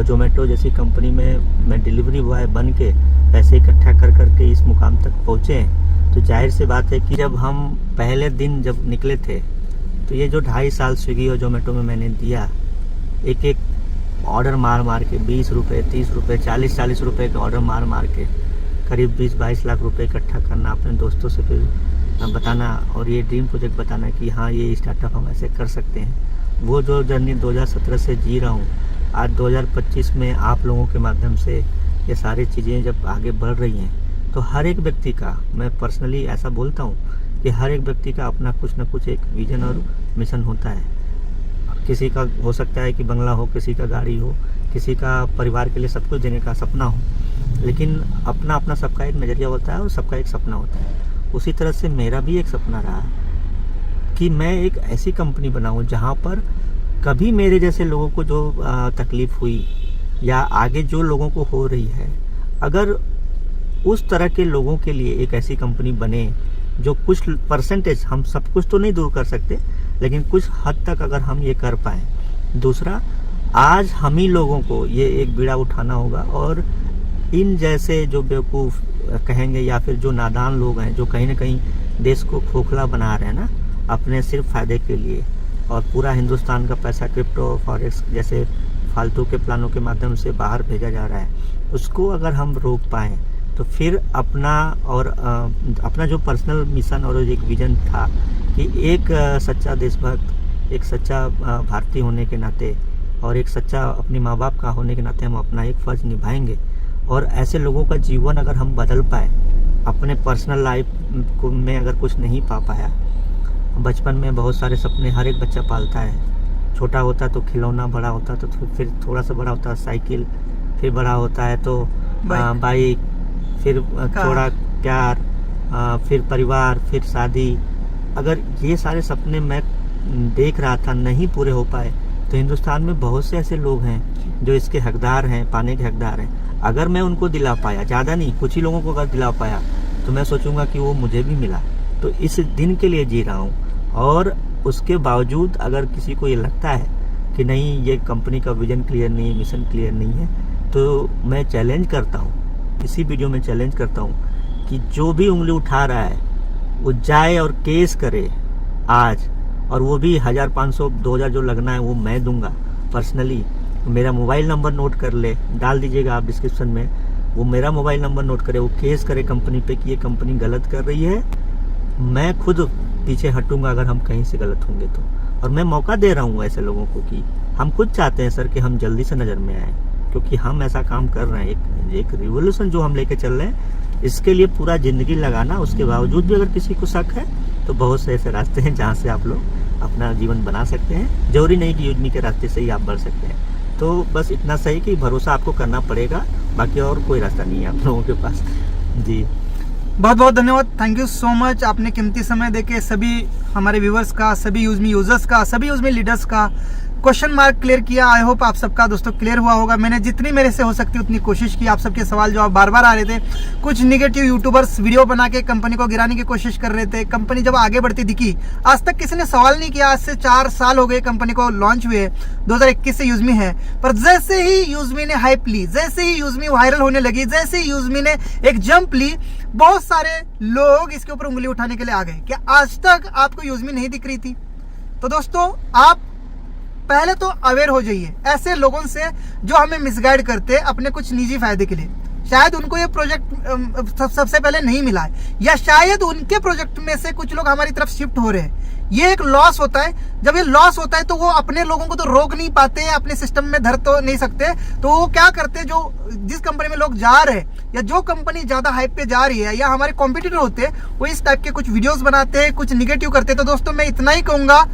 जोमेटो जैसी कंपनी में मैं डिलीवरी बॉय बन के पैसे इकट्ठा कर करके इस मुकाम तक पहुँचे हैं, तो जाहिर सी बात है कि जब हम पहले दिन जब निकले थे तो ये जो 2.5 साल स्विगी और जोमेटो में मैंने दिया, एक एक ऑर्डर मार मार के 20 रुपये, 30 रुपये, 40 रुपये के ऑर्डर मार मार के करीब 20-22 लाख रुपए इकट्ठा करना, अपने दोस्तों से फिर बताना और ये ड्रीम प्रोजेक्ट बताना कि हाँ ये स्टार्टअप हम ऐसे कर सकते हैं। वो जो जर्नी 2017 से जी रहा हूँ, आज 2025 में आप लोगों के माध्यम से ये सारी चीज़ें जब आगे बढ़ रही हैं, तो हर एक व्यक्ति का मैं पर्सनली ऐसा बोलता हूँ कि हर एक व्यक्ति का अपना कुछ न कुछ एक विजन और मिशन होता है। किसी का हो सकता है कि बंगला हो, किसी का गाड़ी हो, किसी का परिवार के लिए सब कुछ देने का सपना हो, लेकिन अपना अपना सबका एक नज़रिया होता है और सबका एक सपना होता है। उसी तरह से मेरा भी एक सपना रहा कि मैं एक ऐसी कंपनी बनाऊं जहां पर कभी मेरे जैसे लोगों को जो तकलीफ़ हुई या आगे जो लोगों को हो रही है, अगर उस तरह के लोगों के लिए एक ऐसी कंपनी बने जो कुछ परसेंटेज, हम सब कुछ तो नहीं दूर कर सकते, लेकिन कुछ हद तक अगर हम ये कर पाएँ। दूसरा, आज हम ही लोगों को ये एक बीड़ा उठाना होगा और इन जैसे जो बेवकूफ़ कहेंगे या फिर जो नादान लोग हैं, जो कहीं ना कहीं देश को खोखला बना रहे हैं ना अपने सिर्फ फ़ायदे के लिए, और पूरा हिंदुस्तान का पैसा क्रिप्टो फॉरेक्स जैसे फालतू के प्लानों के माध्यम से बाहर भेजा जा रहा है, उसको अगर हम रोक पाएँ तो फिर अपना जो पर्सनल मिशन और एक विज़न था कि एक सच्चा देशभक्त, एक सच्चा भारतीय होने के नाते और एक सच्चा अपने माँ बाप का होने के नाते हम अपना एक फ़र्ज़ निभाएंगे। और ऐसे लोगों का जीवन अगर हम बदल पाए, अपने पर्सनल लाइफ को में अगर कुछ नहीं पा पाया, बचपन में बहुत सारे सपने हर एक बच्चा पालता है। छोटा होता है तो खिलौना, बड़ा होता है तो फिर थोड़ा सा बड़ा होता है साइकिल, फिर बड़ा होता है तो बाइक, फिर थोड़ा प्यार, फिर परिवार, फिर शादी। अगर ये सारे सपने मैं देख रहा था नहीं पूरे हो पाए, तो हिंदुस्तान में बहुत से ऐसे लोग हैं जो इसके हकदार हैं, पाने के हकदार हैं। अगर मैं उनको दिला पाया, ज़्यादा नहीं, कुछ ही लोगों को अगर दिला पाया, तो मैं सोचूंगा कि वो मुझे भी मिला। तो इस दिन के लिए जी रहा हूँ। और उसके बावजूद अगर किसी को ये लगता है कि नहीं, ये कंपनी का विजन क्लियर नहीं है, मिशन क्लियर नहीं है, तो मैं चैलेंज करता हूँ, इसी वीडियो में चैलेंज करता हूँ कि जो भी उंगली उठा रहा है वो जाए और केस करे आज, और वो भी 1000, 500, 2000 जो लगना है वो मैं दूंगा पर्सनली। मेरा मोबाइल नंबर नोट कर ले, डाल दीजिएगा आप डिस्क्रिप्शन में, वो मेरा मोबाइल नंबर नोट करे, वो केस करे कंपनी पे कि ये कंपनी गलत कर रही है। मैं खुद पीछे हटूंगा अगर हम कहीं से गलत होंगे तो। और मैं मौका दे रहा हूँ ऐसे लोगों को कि हम खुद चाहते हैं सर कि हम जल्दी से नज़र में आए, क्योंकि हम ऐसा काम कर रहे हैं, एक रिवोल्यूशन जो हम लेके चल रहे हैं, इसके लिए पूरा ज़िंदगी लगाना। उसके बावजूद भी अगर किसी को शक है तो बहुत से ऐसे रास्ते हैं जहाँ से आप लोग अपना जीवन बना सकते हैं। जरूरी नहीं कि यूजमी के रास्ते से ही आप बढ़ सकते हैं। तो बस इतना सही कि भरोसा आपको करना पड़ेगा, बाकी और कोई रास्ता नहीं है आप लोगों के पास। जी, बहुत बहुत धन्यवाद, थैंक यू सो मच। आपने कीमती समय देके सभी हमारे व्यूवर्स का, सभी यूजमी यूजर्स का, सभी यूजमी लीडर्स का क्वेश्चन मार्क क्लियर किया। आई होप आप सबका दोस्तों क्लियर हुआ होगा। मैंने जितनी मेरे से हो सकती उतनी कोशिश की। आप सबके सवाल जवाब बार बार आ रहे थे। कुछ निगेटिव यूट्यूबर्स वीडियो बना के कंपनी को गिराने की कोशिश कर रहे थे। कंपनी जब आगे बढ़ती दिखी, आज तक किसी ने सवाल नहीं किया। आज से 4 साल हो गए कंपनी को लॉन्च हुए, 2021 से यूजमी है। पर जैसे ही यूजमी ने हाइप ली, जैसे ही यूजमी वायरल होने लगी, जैसे ही यूजमी ने एक जंप ली, बहुत सारे लोग इसके ऊपर उंगली उठाने के लिए आ गए। क्या आज तक आपको यूजमी नहीं दिख रही थी? तो दोस्तों, आप पहले तो अवेयर हो जाइए ऐसे लोगों से जो हमें मिसगाइड करते हैं अपने कुछ निजी फायदे के लिए। शायद उनको ये प्रोजेक्ट सबसे पहले नहीं मिला है, या शायद उनके प्रोजेक्ट में से कुछ लोग हमारी तरफ शिफ्ट हो रहे हैं। ये एक लॉस होता है। जब ये लॉस होता है तो वो अपने लोगों को तो रोक नहीं पाते, अपने सिस्टम में धर तो नहीं सकते। तो वो क्या करते हैं, जो जिस कंपनी में लोग जा रहे हैं या जो कंपनी ज्यादा हाइप पे जा रही है या हमारे कॉम्पिटिटर होते हैं, वो इस टाइप के कुछ वीडियोस बनाते हैं, कुछ निगेटिव करते हैं। तो दोस्तों, मैं इतना ही कहूंगा,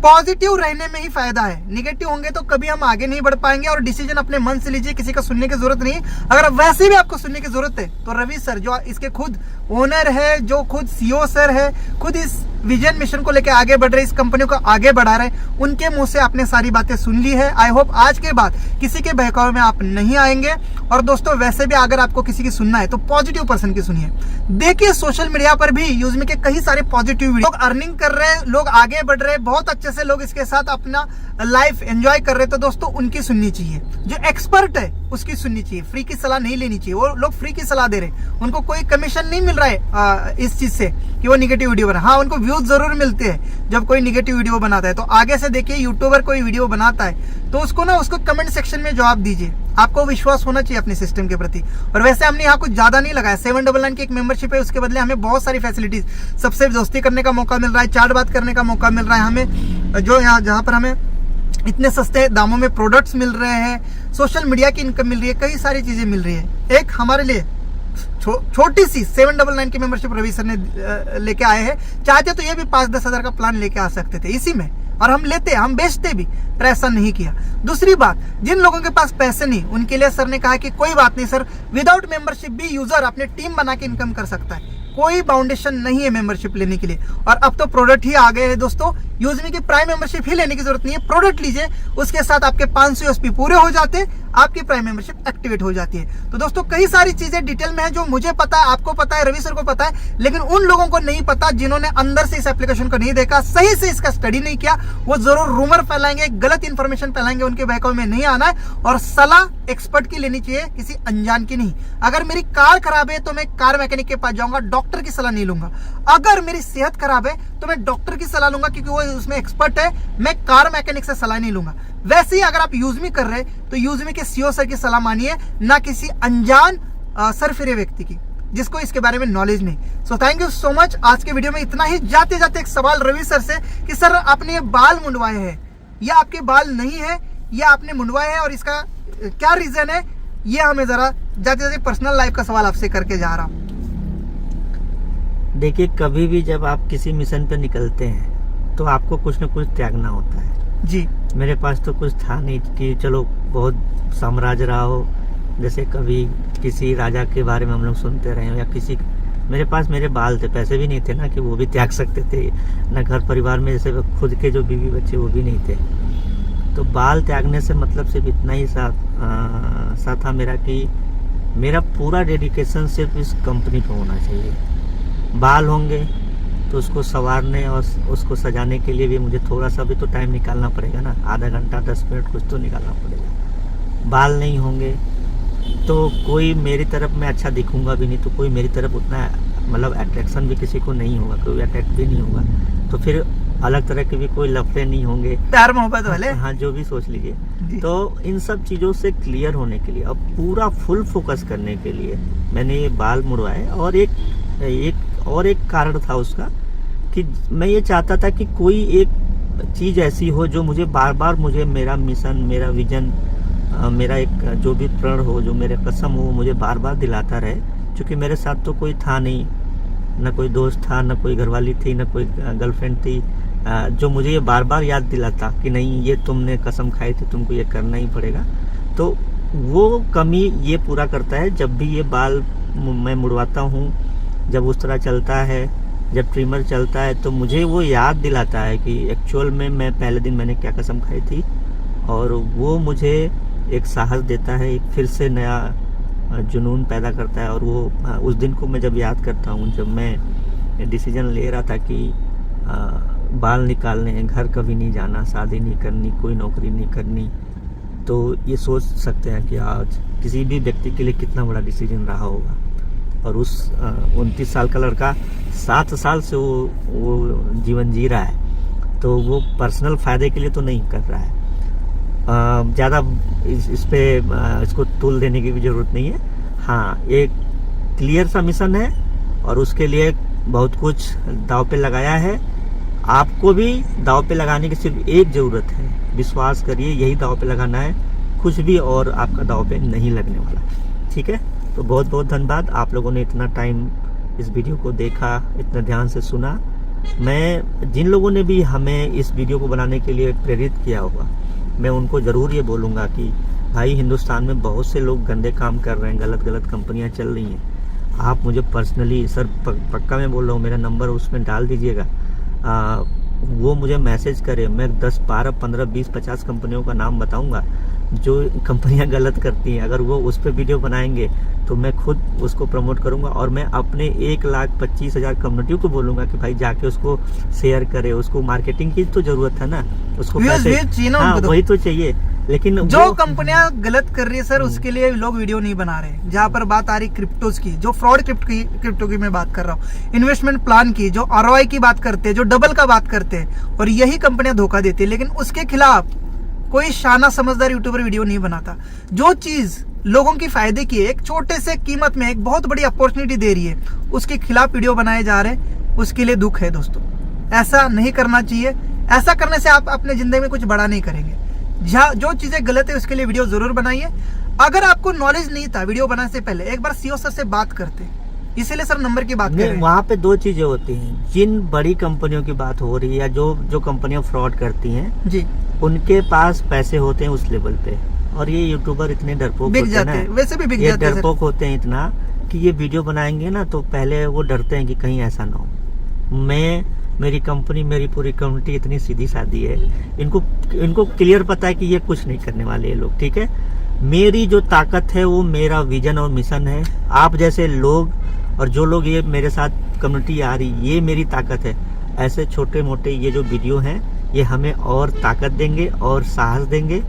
पॉजिटिव रहने में ही फायदा है। निगेटिव होंगे तो कभी हम आगे नहीं बढ़ पाएंगे। और डिसीजन अपने मन से लीजिए, किसी का सुनने की जरूरत नहीं। अगर वैसे भी आपको सुनने की जरूरत है तो रवि सर, जो इसके खुद ओनर है, जो खुद सीईओ सर है, खुद इस विजन मिशन को लेकर आगे बढ़ रहे, इस कंपनी को आगे बढ़ा रहे, उनके मुंह से आपने सारी बातें सुन ली है। आई होप आज के बाद किसी के बहकावे में आप नहीं आएंगे। और दोस्तों, वैसे भी अगर आपको किसी की सुनना है तो पॉजिटिव पर्सन की सुनिए। देखिए, सोशल मीडिया पर भी यूजमी के कई सारे पॉजिटिव वीडियो, लोग अर्निंग कर रहे हैं, लोग आगे बढ़ रहे हैं, बहुत अच्छे से लोग इसके साथ अपना लाइफ एंजॉय कर रहे हैं। तो दोस्तों, उनकी सुननी चाहिए। जो एक्सपर्ट है उसकी सुननी चाहिए, फ्री की सलाह नहीं लेनी चाहिए। वो लोग फ्री की सलाह दे रहे हैं, उनको कोई कमीशन नहीं मिल रहा है इस चीज से कि वो निगेटिव वीडियो बना। हाँ, उनको व्यूज जरूर मिलते हैं जब कोई निगेटिव वीडियो बनाता है। तो आगे से देखिए, यूट्यूबर कोई वीडियो बनाता है तो उसको कमेंट सेक्शन में जवाब दीजिए। आपको विश्वास होना चाहिए अपने सिस्टम के प्रति। और वैसे हमने यहाँ कुछ ज्यादा नहीं लगाया, 799 की एक मेंबरशिप है, उसके बदले हमें बहुत सारी फैसिलिटीज, सबसे दोस्ती करने का मौका मिल रहा है, चाट बात करने का मौका मिल रहा है हमें, जो यहाँ जहाँ पर हमें इतने सस्ते दामों में प्रोडक्ट्स मिल रहे हैं, सोशल मीडिया की इनकम मिल रही है, कई सारी चीजें मिल रही है। एक हमारे लिए छोटी सी 799 की मेंबरशिप रवि सर ने लेके आए हैं। चाहते तो ये भी 5-10 हजार का प्लान लेके आ सकते थे इसी में, और हम लेते, हम बेचते भी, पर ऐसा नहीं किया। दूसरी बात, जिन लोगों के पास पैसे नहीं, उनके लिए सर ने कहा कि कोई बात नहीं सर, विदाउट मेंबरशिप भी यूजर अपने टीम बना के इनकम कर सकता है, कोई बाउंडेशन नहीं है मेंबरशिप लेने के लिए। और अब तो प्रोडक्ट ही आ गए हैं दोस्तों, यूजमी की प्राइम मेंबरशिप ही लेने की जरूरत नहीं है, प्रोडक्ट लीजिए, उसके साथ आपके 500 यूएसपी पूरे हो जाते हैं, आपकी प्राइम मेंबरशिप एक्टिवेट हो जाती है। तो दोस्तों कई सारी चीजें डिटेल में है जो मुझे पता है, आपको पता है, रवि सर को पता है, लेकिन उन लोगों को नहीं पता जिन्होंने अंदर से इस एप्लीकेशन को नहीं देखा, सही से इसका स्टडी नहीं किया, वो जरूर रूमर फैलाएंगे, गलत इंफॉर्मेशन फैलाएंगे, उनके बहकावे में नहीं आना है। और सलाह एक्सपर्ट की लेनी चाहिए, किसी अनजान की नहीं। अगर मेरी कार खराब है तो मैं कार मैकेनिक के पास जाऊंगा, डॉक्टर की सलाह नहीं लूंगा। अगर मेरी सेहत खराब है तो मैं डॉक्टर की सलाह लूंगा क्योंकि वो उसमें एक्सपर्ट है, मैं कार मैकेनिक से सलाह नहीं लूंगा। वैसे ही अगर आप यूजमी कर रहे तो यूजमी के सीईओ सर की सलाह मानिए, ना किसी अनजान सरफिरे व्यक्ति की जिसको इसके बारे में नॉलेज नहीं। So thank you so much. आज के वीडियो में इतना ही। जाते जाते एक सवाल रवि सर से कि सर आपने ये बाल मुंडवाए हैं या आपके बाल नहीं है या आपने मुंडवाए हैं और इसका क्या रीजन है, ये हमें जरा जाते जाते पर्सनल लाइफ का सवाल आपसे करके जा रहा हूँ। देखिए, कभी भी जब आप किसी मिशन पे निकलते हैं तो आपको कुछ न कुछ त्यागना होता है जी। मेरे पास तो कुछ था नहीं कि चलो बहुत साम्राज्य रहा हो, जैसे कभी किसी राजा के बारे में हम लोग सुनते रहे हो, या किसी, मेरे पास मेरे बाल थे, पैसे भी नहीं थे ना कि वो भी त्याग सकते थे, ना घर परिवार में जैसे खुद के जो बीवी बच्चे वो भी नहीं थे। तो बाल त्यागने से मतलब सिर्फ इतना ही सा था मेरा कि मेरा पूरा डेडिकेशन सिर्फ इस कंपनी पे होना चाहिए। बाल होंगे तो उसको संवारने और उसको सजाने के लिए भी मुझे थोड़ा सा भी तो टाइम निकालना पड़ेगा ना, आधा घंटा 10 मिनट कुछ तो निकालना पड़ेगा। बाल नहीं होंगे तो कोई मेरी तरफ मैं अच्छा दिखूंगा भी नहीं, तो कोई मेरी तरफ उतना मतलब अट्रैक्शन भी किसी को नहीं होगा, कोई अट्रैक्ट भी नहीं होगा, तो फिर अलग तरह के भी कोई लफड़े नहीं होंगे, प्यार मोहब्बत वाले, हाँ जो भी सोच लीजिए। तो इन सब चीज़ों से क्लियर होने के लिए, अब पूरा फुल फोकस करने के लिए मैंने ये बाल मुड़वाए। और एक कारण था उसका कि मैं ये चाहता था कि कोई एक चीज़ ऐसी हो जो मुझे बार बार, मुझे मेरा मिशन, मेरा विजन, मेरा एक जो भी प्रण हो, जो मेरे कसम हो, मुझे बार बार दिलाता रहे। क्योंकि मेरे साथ तो कोई था नहीं, ना कोई दोस्त था, ना कोई घरवाली थी, ना कोई गर्लफ्रेंड थी जो मुझे ये बार बार याद दिलाता कि नहीं ये तुमने कसम खाई थी, तुमको ये करना ही पड़ेगा। तो वो कमी ये पूरा करता है जब भी ये बाल मैं मुड़वाता हूँ, जब उस तरह चलता है, जब ट्रिमर चलता है, तो मुझे वो याद दिलाता है कि एक्चुअल में मैं पहले दिन मैंने क्या कसम खाई थी, और वो मुझे एक साहस देता है, एक फिर से नया जुनून पैदा करता है। और वो उस दिन को मैं जब याद करता हूँ, जब मैं डिसीजन ले रहा था कि बाल निकालने, घर कभी नहीं जाना, शादी नहीं करनी, कोई नौकरी नहीं करनी, तो ये सोच सकते हैं कि आज किसी भी व्यक्ति के लिए कितना बड़ा डिसीजन रहा होगा। और उस 29 साल का लड़का 7 साल से वो जीवन जी रहा है, तो वो पर्सनल फायदे के लिए तो नहीं कर रहा है। ज़्यादा इस पे इसको तूल देने की भी ज़रूरत नहीं है। हाँ, एक क्लियर सा मिशन है और उसके लिए बहुत कुछ दांव पे लगाया है। आपको भी दांव पे लगाने की सिर्फ एक ज़रूरत है, विश्वास करिए, यही दांव पे लगाना है, कुछ भी और आपका दांव पे नहीं लगने वाला। ठीक है, तो बहुत बहुत धन्यवाद आप लोगों ने इतना टाइम इस वीडियो को देखा, इतना ध्यान से सुना। मैं जिन लोगों ने भी हमें इस वीडियो को बनाने के लिए प्रेरित किया होगा, मैं उनको ज़रूर ये बोलूँगा कि भाई, हिंदुस्तान में बहुत से लोग गंदे काम कर रहे हैं, गलत कंपनियां चल रही हैं। आप मुझे पर्सनली, सर पक्का मैं बोल रहा हूँ, मेरा नंबर उसमें डाल दीजिएगा, वो मुझे मैसेज करे, मैं 10, 12, 15, 20, 50 कंपनियों का नाम बताऊंगा जो कंपनियां गलत करती हैं। अगर वो उस पर वीडियो बनाएंगे तो मैं खुद उसको प्रमोट करूंगा, और मैं अपने 1,25,000 कम्युनिटी को बोलूंगा कि भाई जाके उसको शेयर करे। उसको मार्केटिंग की तो जरूरत है ना, उसको पैसे, हाँ वही तो चाहिए। लेकिन जो कंपनियां गलत कर रही है सर, उसके लिए लोग वीडियो नहीं बना रहे। जहाँ पर बात आ रही क्रिप्टोज की, जो फ्रॉड क्रिप्टो की मैं बात कर रहा हूँ, इन्वेस्टमेंट प्लान की, जो ROI की बात करते हैं, जो डबल का बात करते हैं, और यही कंपनियां धोखा देती है। लेकिन उसके खिलाफ कोई शाना समझदार यूट्यूबर वीडियो नहीं बनाता। जो चीज लोगों की फायदे की है, एक छोटे से कीमत में एक बहुत बड़ी अपॉर्चुनिटी दे रही है, उसके खिलाफ वीडियो बनाए जा रहे हैं, उसके लिए दुख है दोस्तों। ऐसा नहीं करना चाहिए। ऐसा करने से आप अपने जिंदगी में कुछ बड़ा नहीं करेंगे। जो चीजें गलत है उसके लिए वीडियो जरूर बनाइए। अगर आपको नॉलेज नहीं था वीडियो बनाने से पहले, एक बार सीओ सर से बात करते, इसीलिए सर नंबर की बात कर रहे नहीं, हैं। वहाँ पे दो चीजें होती हैं। जिन बड़ी कंपनियों की बात हो रही है या जो कंपनियां फ्रॉड करती हैं, जी, उनके पास पैसे होते हैं उस लेवल पे, और ये यूट्यूबर इतने डरपोक बिक होते हैं जाते हैं, ना, वैसे भी बिक ये जाते हैं सर। डरपोक होते हैं इतना कि ये वीडियो बनाएंगे ना तो पहले वो डरते हैं कि कहीं ऐसा ना हो। मेरी कंपनी, मेरी पूरी कम्युनिटी इतनी सीधी सादी है, इनको क्लियर पता है कि ये कुछ नहीं करने वाले ये लोग, ठीक है। मेरी जो ताकत है वो मेरा विजन और मिशन है। आप जैसे लोग और जो लोग ये मेरे साथ कम्युनिटी आ रही, ये मेरी ताकत है। ऐसे छोटे मोटे ये जो वीडियो हैं ये हमें और ताकत देंगे और साहस देंगे।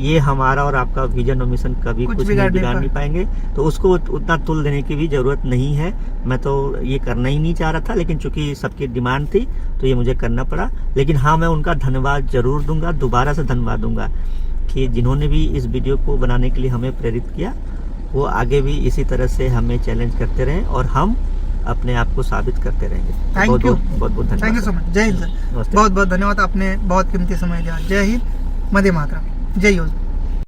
ये हमारा और आपका विजन और मिशन कभी कुछ नहीं बिगाड़ नहीं पाएंगे, तो उसको उतना तुल देने की भी जरूरत नहीं है। मैं तो ये करना ही नहीं चाह रहा था, लेकिन चूंकि सबकी डिमांड थी तो ये मुझे करना पड़ा। लेकिन हाँ, मैं उनका धन्यवाद जरूर दूंगा, दोबारा से धन्यवाद दूंगा कि जिन्होंने भी इस वीडियो को बनाने के लिए हमें प्रेरित किया, वो आगे भी इसी तरह से हमें चैलेंज करते रहें और हम अपने आप को साबित करते रहेंगे। थैंक यू, बहुत बहुत धन्यवाद। Thank you so much. जय हिंद सर, नमस्ते। बहुत बहुत धन्यवाद, आपने बहुत कीमती समय दिया। जय हिंद, वंदे मातरम, जय योजना।